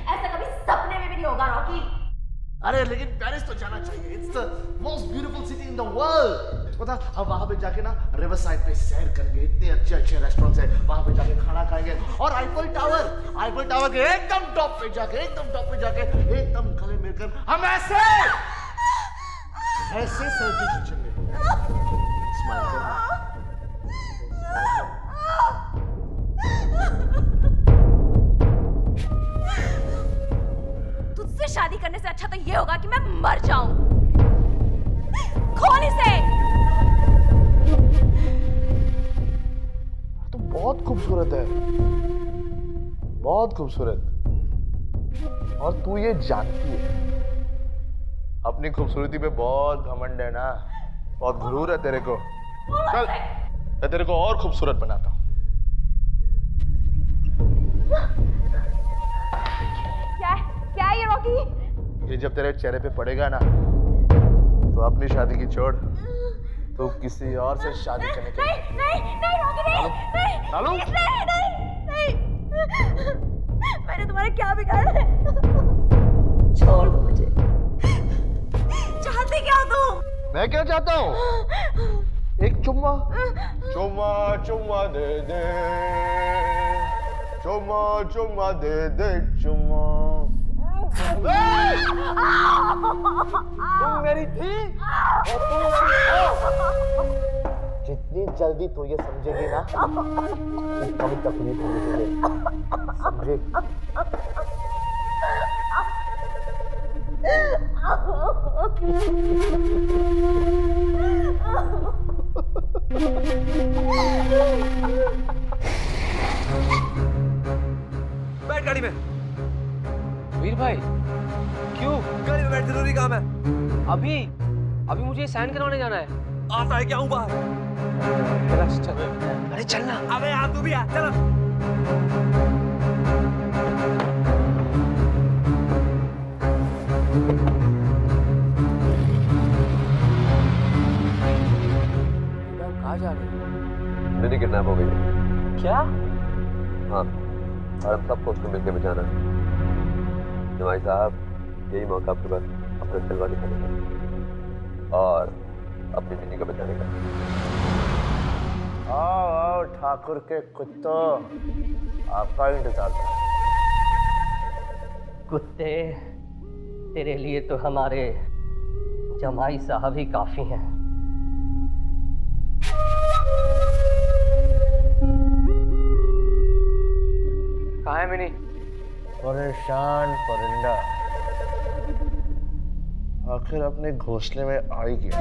ऐसा कभी सपने में भी नहीं होगा रॉकी। अरे लेकिन पेरिस तो जाना चाहिए। It's the most beautiful city in the world. पता, अब वहां पे जाके ना रिवर साइड पे सैर करेंगे, इतने अच्छे अच्छे रेस्टोरेंट्स हैं, वहां पे जाके खाना खाएंगे और आईफल टावर के एकदम टॉप पे जाके एकदम गले मिलकर हम ऐसे सेल्फी खींचेंगे। स्माइल कर। तुझसे शादी करने से अच्छा तो ये होगा कि मैं मर जाऊं। खोल इसे। तुम बहुत खूबसूरत है, बहुत खूबसूरत। और तू ये जानती है, अपनी खूबसूरती पे बहुत घमंड है ना, बहुत गुरूर है तेरे को। चल, मैं तेरे को और खूबसूरत बनाता हूँ। क्या है ये रॉकी? ये जब तेरे चेहरे पे पड़ेगा ना, तो अपनी शादी की छोड़, तो किसी और से शादी करने के लिए। नहीं रॉकी, नहीं। मैंने तुम्हारा क्या बिगाड़ा है? छोड़ दो मुझे। चाहते क्या हो तुम? मैं क्या चाहता हूँ? एक चुम्मा दे दे, चुम्मा दे दे, चुम्मा। तुम मेरी थी और तुम मेरी हो। जितनी जल्दी तू ये समझेगी ना, कभी तकलीफ होगी तुझे, समझे? बैठ गाड़ी में। वीर भाई, क्यों? गाड़ी में बैठ, जरूरी काम है। अभी मुझे साइन करवाने जाना है। आता है क्या हूँ बाहर? चल। अरे चलना। अबे यार तू भी आ, चलो। कहाँ जा रहे हो? मेरी किडनैप हो गई है। क्या? हाँ, और हम सबको उसको मिलकर बचाना है। जमाई साहब, यही मौका आपके पास अपना जलवा दिखाने का और अपनी मिनी को बचाने का। आओ ठाकुर के कुत्तों, आपका इंतजार था। कुत्ते, तेरे लिए तो हमारे जमाई साहब ही काफी हैं। कहाँ है मिनी? परेशान परिंदा, आखिर अपने घोंसले में आ ही गया।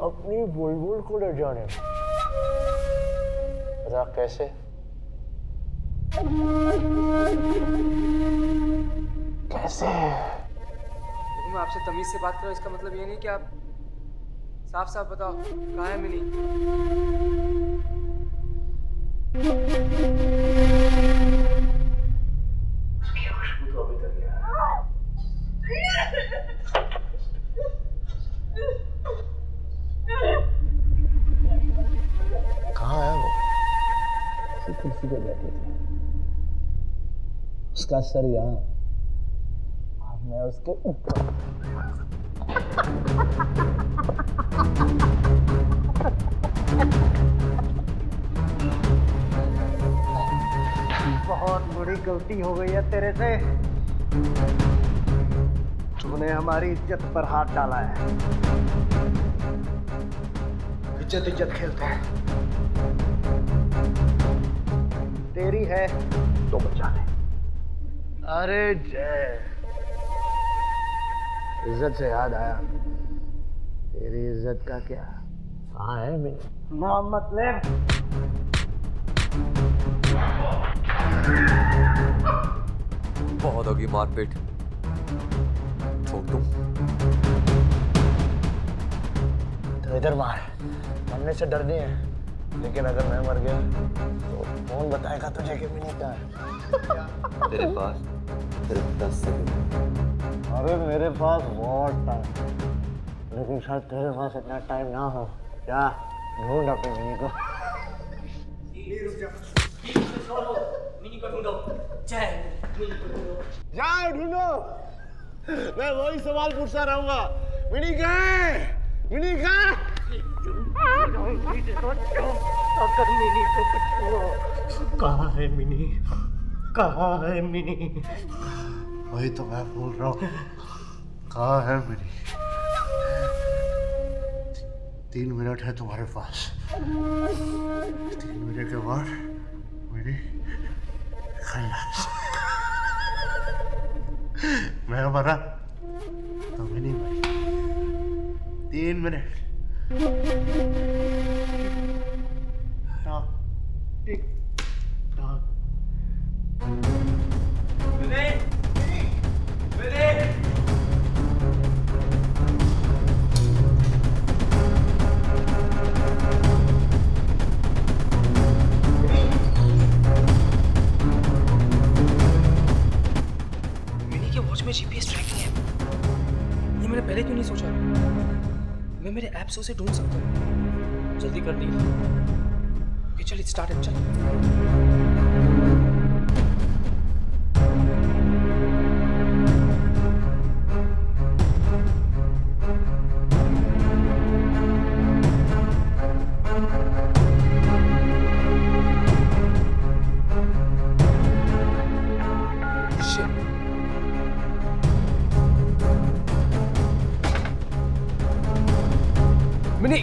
अपनी बुलबुल को ले जाने पता कैसे? कैसे? देखो, मैं आपसे तमीज से बात कर रहा हूँ, इसका मतलब ये नहीं कि आप साफ साफ बताओ कहाँ है मिनी? खुशबू तो अभी तक है। कहाँ है वो? कुर्सी पे बैठी थी, उसका सर यहाँ, मैं उसके ऊपर। बहुत बड़ी गलती हो गई है तेरे से। तूने हमारी इज्जत पर हाथ डाला है। इज्जत इज्जत खेलते हैं। तेरी है तो बचा ले। अरे जय, इज्जत से याद आया, तेरी इज्जत का क्या? कहाँ है मेरी? मोहम्मद ले। बहुत होगी मारपीट, छोड़ दूं? तो इधर मार, मरने से डर नहीं है, लेकिन अगर मैं मर गया तो कौन बताएगा तुझे कि मिनी कहाँ है? तेरे पास सिर्फ 10 सेकंड। अरे मेरे पास बहुत टाइम, लेकिन शायद तेरे पास इतना टाइम ना हो। क्या ढूंढ अपनी मिनी को। मिनी को ढूंढो। जाओ ढूंढो। मैं वही सवाल पूछता रहूंगा, मिनी कहाँ है? मिनी कहाँ? कहाँ है मिनी? कहाँ है मिनी? वही तो मैं बोल रहा हूँ, कहाँ है मिनी? 3 मिनट है तुम्हारे पास। 3 मिनट के बाद मिनी खल्लास। मैं मरा तो मिनी मरी। 3 मिनट। Tick tock. मिनी के वॉच में जीपीएस ट्रैकिंग है। ये मैंने पहले क्यों नहीं सोचा? मैं मेरे ऐप से उसे ढूंढ सकता हूँ। जल्दी कर दी। ओके चल, स्टार्ट है, चल। Mini,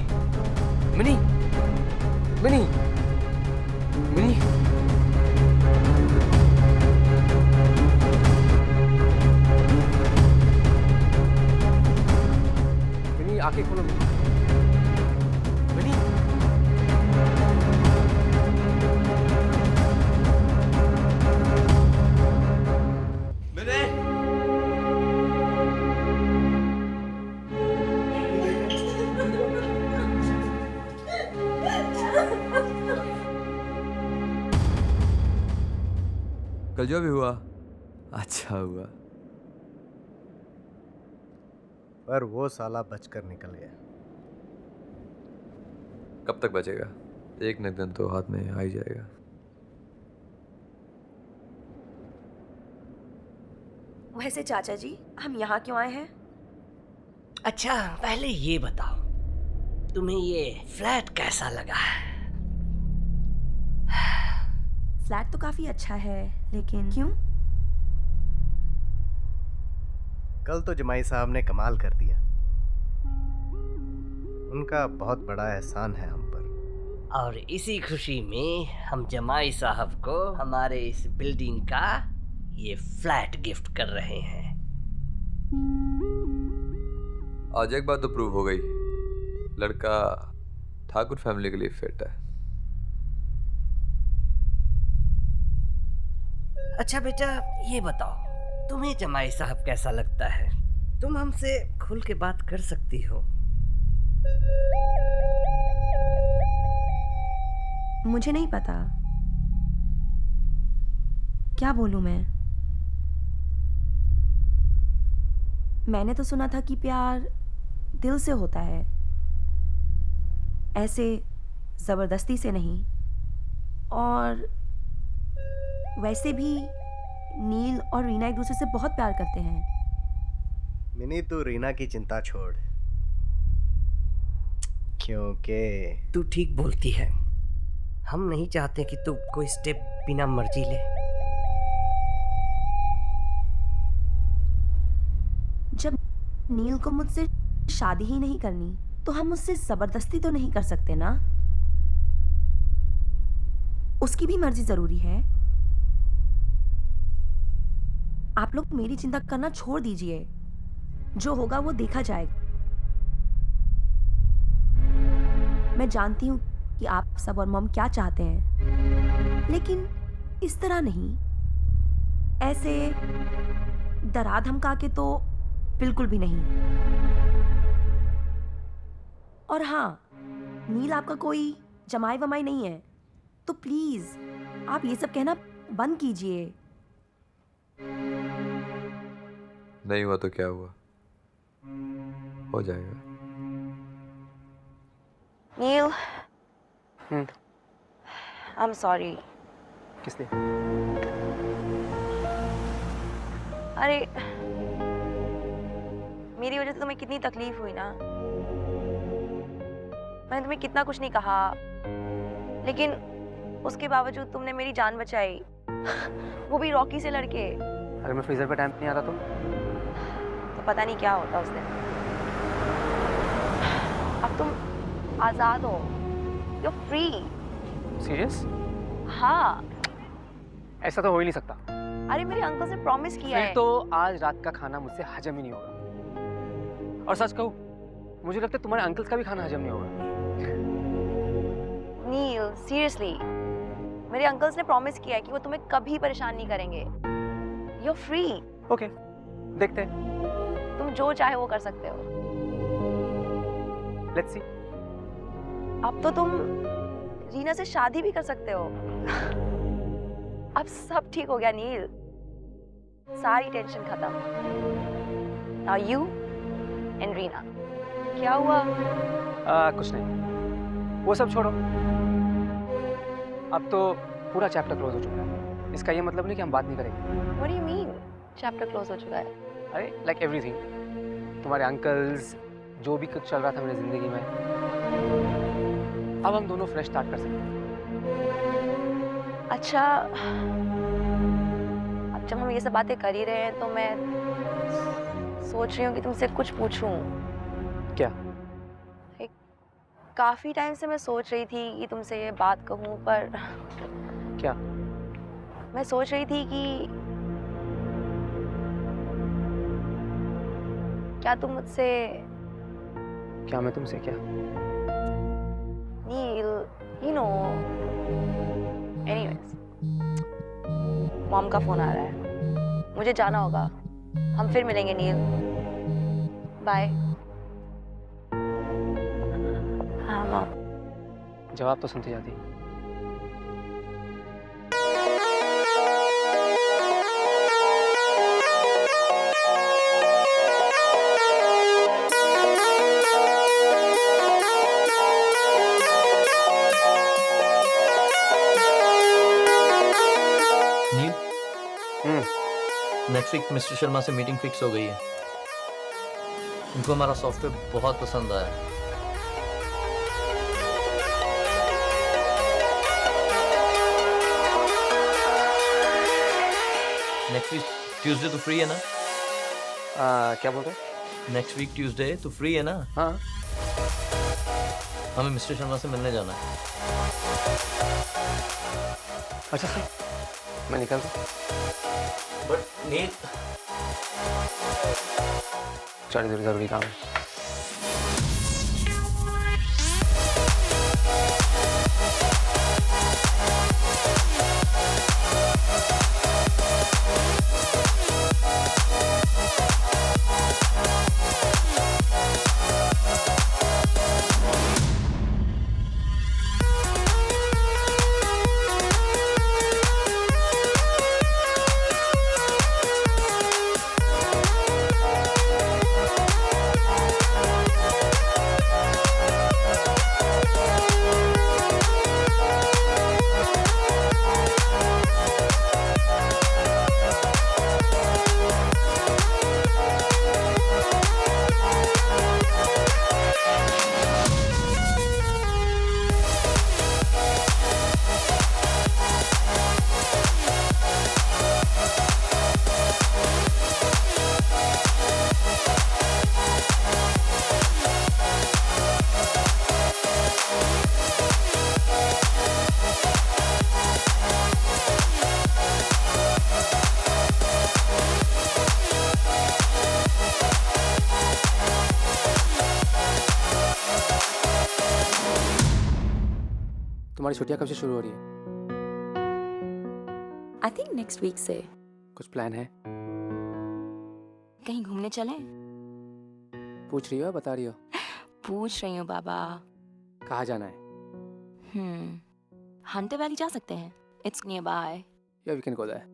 mini, mini, mini. Mini आंखें खोलो। मिनी, कल जो भी हुआ अच्छा हुआ, पर वो साला बचकर निकल गया। कब तक बचेगा? एक न दिन तो हाथ में आ ही जाएगा। वैसे चाचा जी, हम यहाँ क्यों आए हैं? अच्छा, पहले ये बताओ, तुम्हें ये फ्लैट कैसा लगा? फ्लैट तो काफी अच्छा है, लेकिन क्यों? कल तो जमाई साहब ने कमाल कर दिया। उनका बहुत बड़ा एहसान है हम पर। और इसी खुशी में हम जमाई साहब को हमारे इस बिल्डिंग का ये फ्लैट गिफ्ट कर रहे हैं। आज एक बात तो प्रूव हो गई, लड़का ठाकुर फैमिली के लिए फिट है। अच्छा बेटा, ये बताओ, तुम्हें जमाई साहब कैसा लगता है? तुम हमसे खुल के बात कर सकती हो। मुझे नहीं पता, क्या बोलूं मैं? मैंने तो सुना था कि प्यार दिल से होता है, ऐसे जबरदस्ती से नहीं। और वैसे भी नील और रीना एक दूसरे से बहुत प्यार करते हैं। मिनी, तू रीना की चिंता छोड़, क्योंकि तू ठीक बोलती है। हम नहीं चाहते कि तू कोई स्टेप बिना मर्जी ले। नील को मुझसे शादी ही नहीं करनी तो हम उससे जबरदस्ती तो नहीं कर सकते ना। उसकी भी मर्जी जरूरी है। आप लोग मेरी चिंता करना छोड़ दीजिए, जो होगा वो देखा जाएगा। मैं जानती हूँ कि आप सब और मम क्या चाहते हैं, लेकिन इस तरह नहीं, ऐसे डरा धमका के तो बिल्कुल भी नहीं। और हाँ, नील आपका कोई जमाई वमाई नहीं है, तो प्लीज आप ये सब कहना बंद कीजिए। नहीं हुआ तो क्या हुआ, हो जाएगा। नील, आई एम सॉरी। किस लिए? अरे मेरी वजह से तुम्हें कितनी तकलीफ हुई ना। मैंने तुम्हें कितना कुछ नहीं कहा, लेकिन उसके बावजूद तुमने मेरी जान बचाई, वो भी रॉकी से लड़के। अगर मैं फ्रीजर पे टाइम नहीं आता तो पता नहीं क्या होता उस दिन। अब तुम आजाद हो, यू आर फ्री। सीरियस? हाँ। ऐसा तो हो ही नहीं सकता। अरे मेरे अंकल से प्रॉमिस किया है। फिर तो आज रात का खाना मुझसे हजम ही नहीं होगा। और सच कहूँ, मुझे लगता है तुम्हारे अंकल्स का भी खाना हजम नहीं होगा। नील, सीरियसली, मेरे अंकल्स ने प्रॉमिस किया है कि वो तुम्हें कभी परेशान नहीं करेंगे। You are free. ओके, देखते हैं। तुम जो चाहे वो कर सकते हो। Let's see. अब तो तुम रीना से शादी भी कर सकते हो। अब सब ठीक हो गया नील, सारी टेंशन खत्म। Now you and Reena. क्या हुआ? कुछ नहीं, वो सब छोड़ो। अब तो पूरा चैप्टर क्लोज हो चुका है। इसका ये मतलब नहीं कि हम बात नहीं करेंगे। What do you mean? Chapter close हो चुका है? अरे लाइक एवरीथिंग, तुम्हारे अंकल्स, जो भी कुछ चल रहा था मेरी जिंदगी में, अब हम दोनों फ्रेश स्टार्ट कर सकते हैं। अच्छा, अब जब हम ये सब बातें कर ही रहे हैं तो मैं सोच रही हूँ कि तुमसे कुछ पूछूं। क्या? काफी टाइम से मैं सोच रही थी कि तुमसे ये बात कहूँ, पर क्या? मैं सोच रही थी कि क्या तुम मुझसे, क्या मैं तुमसे क्या? नील, you know, anyways, मॉम का फोन आ रहा है, मुझे जाना होगा। हम फिर मिलेंगे नील, बाय। हाँ मॉम। जवाब तो सुनती जाती। नेक्स्ट वीक मिस्टर शर्मा से मीटिंग फिक्स हो गई है। उनको हमारा सॉफ्टवेयर बहुत पसंद आया। नेक्स्ट वीक ट्यूसडे तो फ्री है ना? क्या बोल रहे हो? नेक्स्ट वीक ट्यूसडे तो फ्री है ना? हाँ। हमें मिस्टर शर्मा से मिलने जाना है। अच्छा सर, मैं निकलता। बट नील, चलो जरूरी काम है। तुम्हारी छुट्टियां कब से शुरू हो रही है? आई थिंक नेक्स्ट वीक से। कुछ प्लान है? कहीं घूमने चलें? पूछ रही हो या बता रही हो? पूछ रही हूँ बाबा। कहाँ जाना है? हंटर वैली जा सकते हैं। It's near by. या वी कैन गो देयर।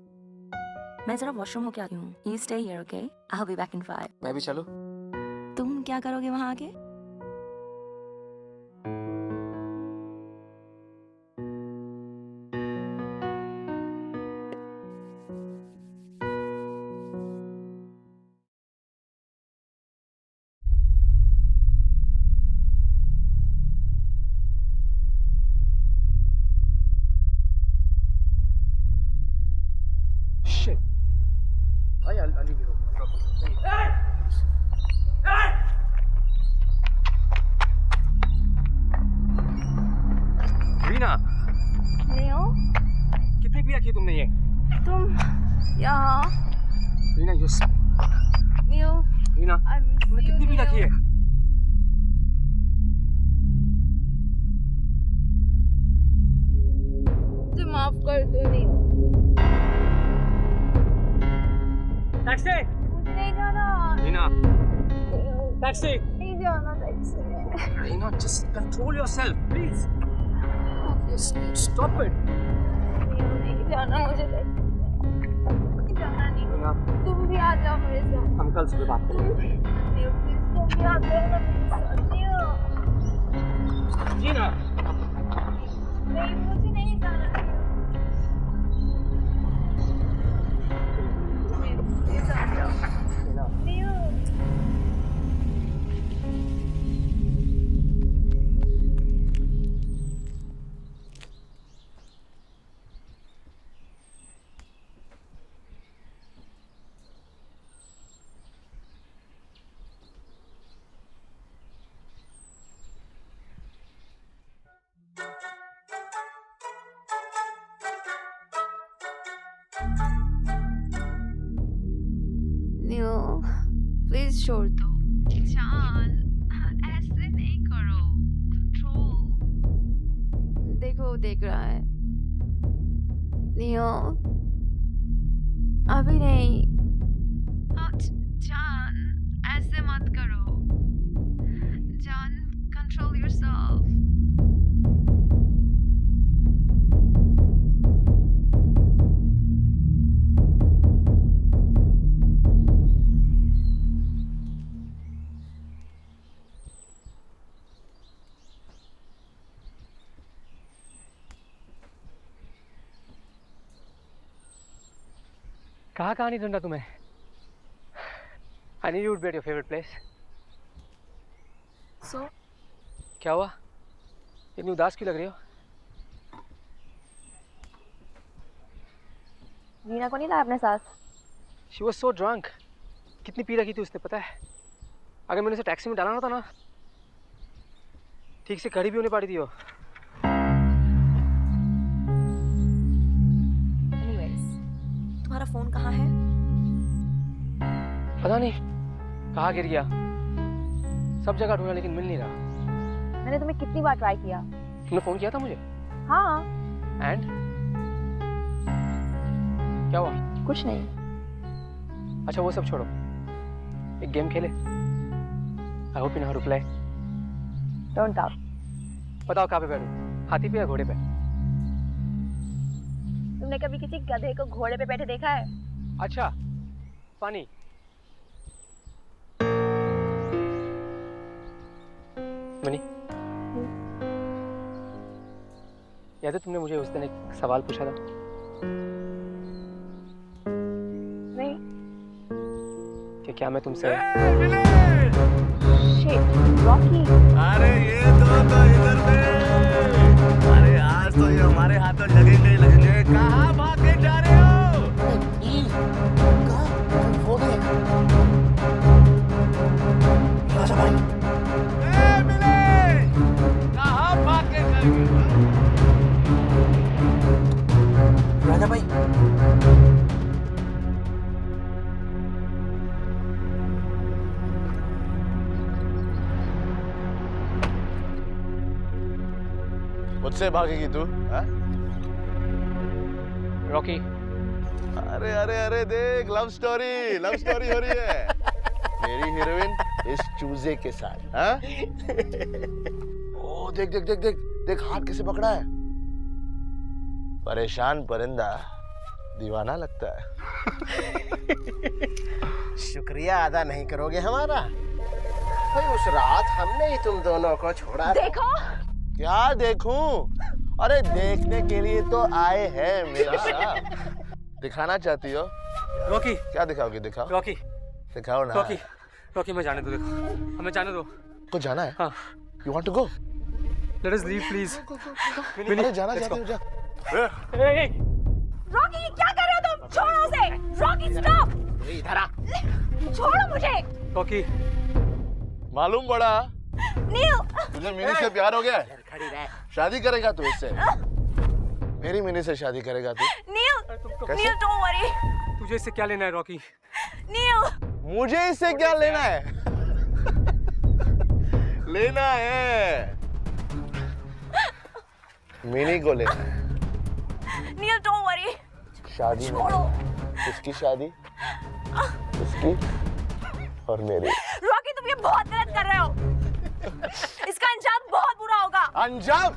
मैं जरा वॉशरूम होके आती हूँ। You stay here, okay? I will be back in 5। मैं भी चलूं? तुम क्या करोगे वहाँ आके? रीना, नियो, कितनी पिया की तुमने ये? तुम यहाँ? रीना नियो, रीना, तुमने कितनी पिया की है? मुझे माफ कर दो नियो। टैक्सी! मुझे नहीं जाना। रीना, टैक्सी! नहीं जाना टैक्सी में। Reena, just control yourself, please. Stop it. नहीं जाना मुझे टैक्सी में। नहीं जाना नहीं। रीना, तुम भी आ जाओ मेरे साथ। हम कल सुबह बात करेंगे। नियो, प्लीज तुम भी आ जाओ ना मेरे साथ। नियो। रीना, नहीं, मुझे नहीं जाना। प्लीज आ जाओ। नियो। नियो, प्लीज छोड़ दो। जान, ऐसे नहीं करो। कंट्रोल। देखो, देख रहा है। नियो, अभी नहीं। जान, ऐसे मत करो। जान, कंट्रोल योरसेल्फ। कहाँ कहाँ नहीं ढूंढा तुम्हें? I knew you would be at your favorite place. So? क्या हुआ? इतनी उदास क्यों लग रही हो? रीना को नहीं लाया अपने साथ? She was so drunk. कितनी पी रखी थी उसने पता है? अगर मैंने उसे टैक्सी में डाला होता ना, ठीक से खड़ी भी होने पाती थी वो। तुम्हारा फोन कहाँ है? पता नहीं कहाँ गिर गया। सब जगह ढूंढा लेकिन मिल नहीं रहा। मैंने तुम्हें कितनी बार ट्राई किया। तुमने फोन किया था मुझे? हाँ। एंड क्या हुआ? कुछ नहीं। अच्छा वो सब छोड़ो, एक गेम खेले। I hope you know how to play. Don't doubt. बताओ कहाँ पे बैठूं, हाथी पे या घोड़े पे? तुमने कभी किसी गधे को घोड़े पे बैठे देखा है? अच्छा, फनी। मनी, याद है तुमने मुझे उस दिन एक सवाल पूछा था? नहीं। कि क्या मैं तुमसे शिट, रॉकी। अरे ये तो इधर थे। अरे आज तो ये हमारे हाथों लगेंगे ही लगेंगे। कहाँ भाग के जा रहे हो? राजा भाई, कहाँ भाग के जाएंगे? राजा भाई, मुझसे भागेगी तू? रॉकी, अरे अरे अरे देख, लव स्टोरी हो रही है मेरी हीरोइन इस चूजे के साथ। हाँ? ओ देख देख देख देख देख, हाथ कैसे पकड़ा है। परेशान परिंदा दीवाना लगता है। शुक्रिया अदा नहीं करोगे हमारा? भाई उस रात हमने ही तुम दोनों को छोड़ा। देखो। क्या देखूं? अरे देखने के लिए तो आए हैं मेरे साथ। दिखाना चाहती हो? रॉकी, क्या दिखाओगे? दिखाओ। रॉकी, दिखाओ ना। रॉकी मैं जाने दो, देखो हमें जाने दो। को जाना है? हाँ। You want to go? Let us leave, please. अरे जाना चाहते हो? जा। रॉकी क्या कर रहे हो तुम? छोड़ो उसे। Rocky stop. इधर आ। छोड़ो मुझे। रॉकी, मालूम पड़ा नील, तुझे मिनी से प्यार हो गया? शादी करेगा तू इससे? मेरी मिनी से शादी करेगा तू? नील, नील डोंट वरी। तुझे इससे क्या लेना है रॉकी? नील, मुझे इससे क्या लेना है? लेना है मिनी को लेना है। नील डोंट वरी। शादी छोड़ो। किसकी शादी? इसकी और मेरी। रॉकी तुम ये बहुत गलत कर रहे हो। इसका अंजाम बहुत बुरा होगा। अंजाम?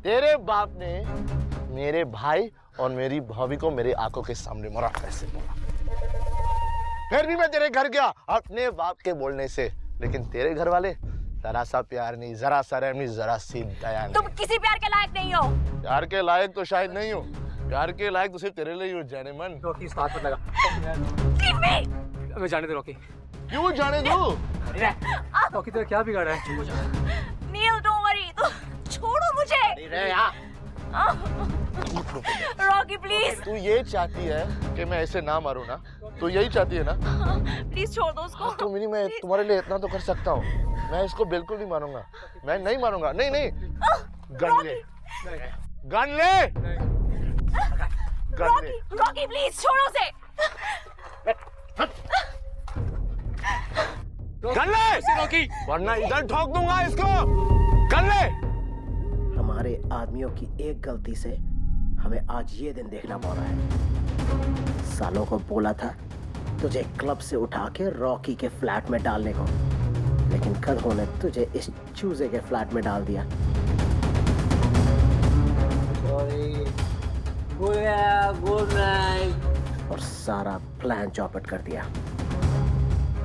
तेरे बाप ने मेरे भाई और मेरी भाभी को मेरे आंखों के सामने मरा कैसे बोला? फिर भी मैं तेरे घर गया अपने बाप के बोलने से, लेकिन तेरे घर वाले जरा सा प्यार नहीं, जरा सा रहम नहीं, जरा सी दया नहीं। तुम किसी प्यार के लायक नहीं हो। प्यार के लायक तो शायद नहीं हूँ, प्यार के लायक तो सिर्फ तेरे लिए ही हो जाने मन। रॉकी साथ मत लगा। Leave me! हमें जाने दो रॉकी। क्यों जाने दो? रॉकी तेरा क्या बिगाड़ा है? नील डोंट वरी। छोड़ो मुझे। Rocky please. तू ये चाहती है कि मैं ऐसे ना मारूं ना? तू यही चाहती है ना? प्लीज छोड़ दो उसको। तो मिनी मैं तुम्हारे लिए इतना तो कर सकता हूँ, मैं इसको बिल्कुल नहीं मारूंगा। मैं नहीं मारूंगा। नहीं नहीं, गन ले, गन ले, गन ले। रॉकी प्लीज छोड़ो उसे। गन ले रॉकी, वरना इधर ठोक दूंगा इसको। गन ले। हमारे आदमियों की एक गलती से हमें आज ये दिन देखना पड़ रहा है। सालों को बोला था तुझे क्लब से उठा के रॉकी के फ्लैट में डालने को, लेकिन गधों ने तुझे इस चूजे के फ्लैट में डाल दिया। Good night. और सारा प्लान चौपट कर दिया।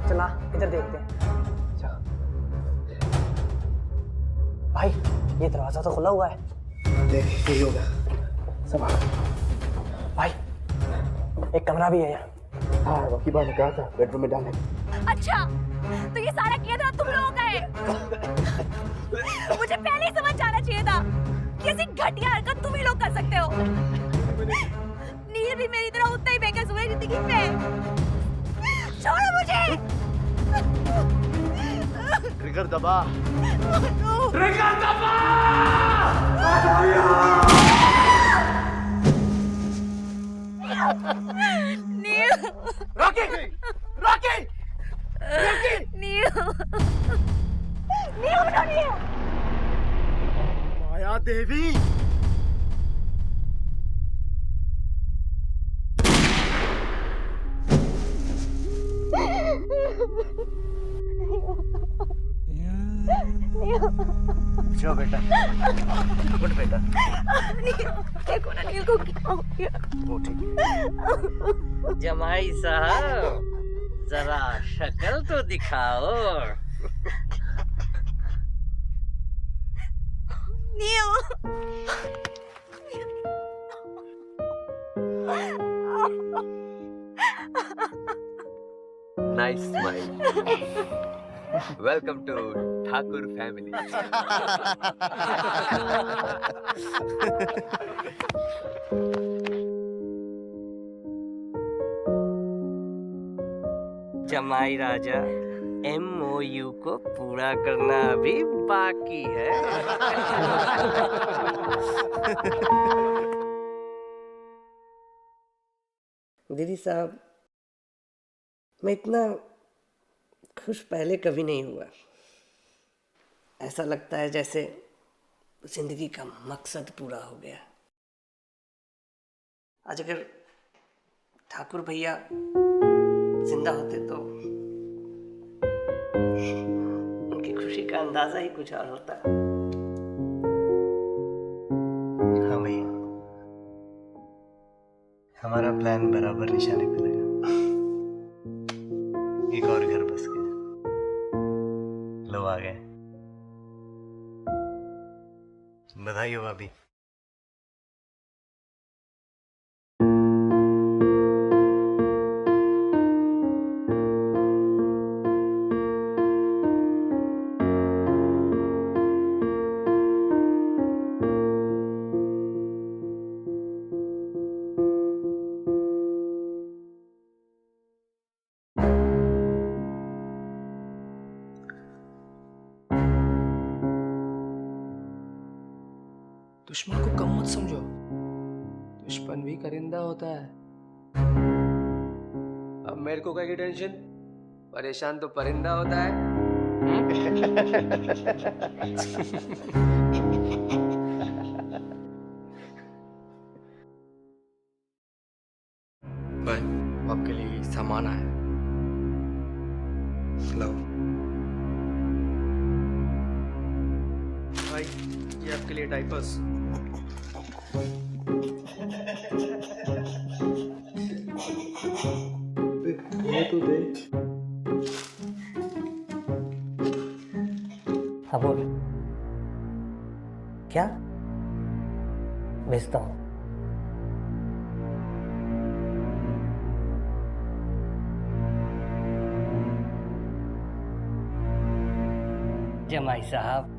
चला इधर देखते हैं। भाई ये दरवाजा तो खुला हुआ है। देख ये होगा। संभाल भाई, एक कमरा भी है यहाँ। हाँ, रॉकी भाई ने कहा था बेडरूम में डालने। अच्छा तो ये सारा किया था तुम लोगों का है। मुझे पहले ही समझ जाना चाहिए था कि ऐसी घटिया हरकत तुम ही लोग कर सकते हो। नील भी मेरी तरह उतना ही बेकसूर है जिंदगी में। छोड़ो मुझे। ट्रिगर दबा। ट्रिगर दबा। Neel. Rocky, Rocky, Rocky. Neel. Neel उठो नील। माया देवी। उठो बेटा, उठ बेटा। देखो ना नील को क्या हो गया। वो ठीक। जमाई साहब जरा शक्ल तो दिखाओ। नील। Nice smile. Welcome to Thakur family. जमाई राजा, MOU को पूरा करना अभी बाकी है। दीदी साहब, मैं इतना खुश पहले कभी नहीं हुआ। ऐसा लगता है जैसे जिंदगी का मकसद पूरा हो गया। आज अगर ठाकुर भैया जिंदा होते तो उनकी खुशी का अंदाजा ही कुछ और होता। हाँ भैया, हमारा प्लान बराबर निशाने पे लगा। एक और घर बस गया, लो आ गए। बधाई हो भाभी। दुश्मन को कम मत समझो, दुश्मन भी करिंदा होता है। अब मेरे को क्या टेंशन, परेशान तो परिंदा होता है। भाई, आपके लिए सामान आया। लाओ भाई, ये आपके लिए डाइपर्स। ये तो दे। हाँ बोल, क्या भेजता हूँ? जमाई साहब,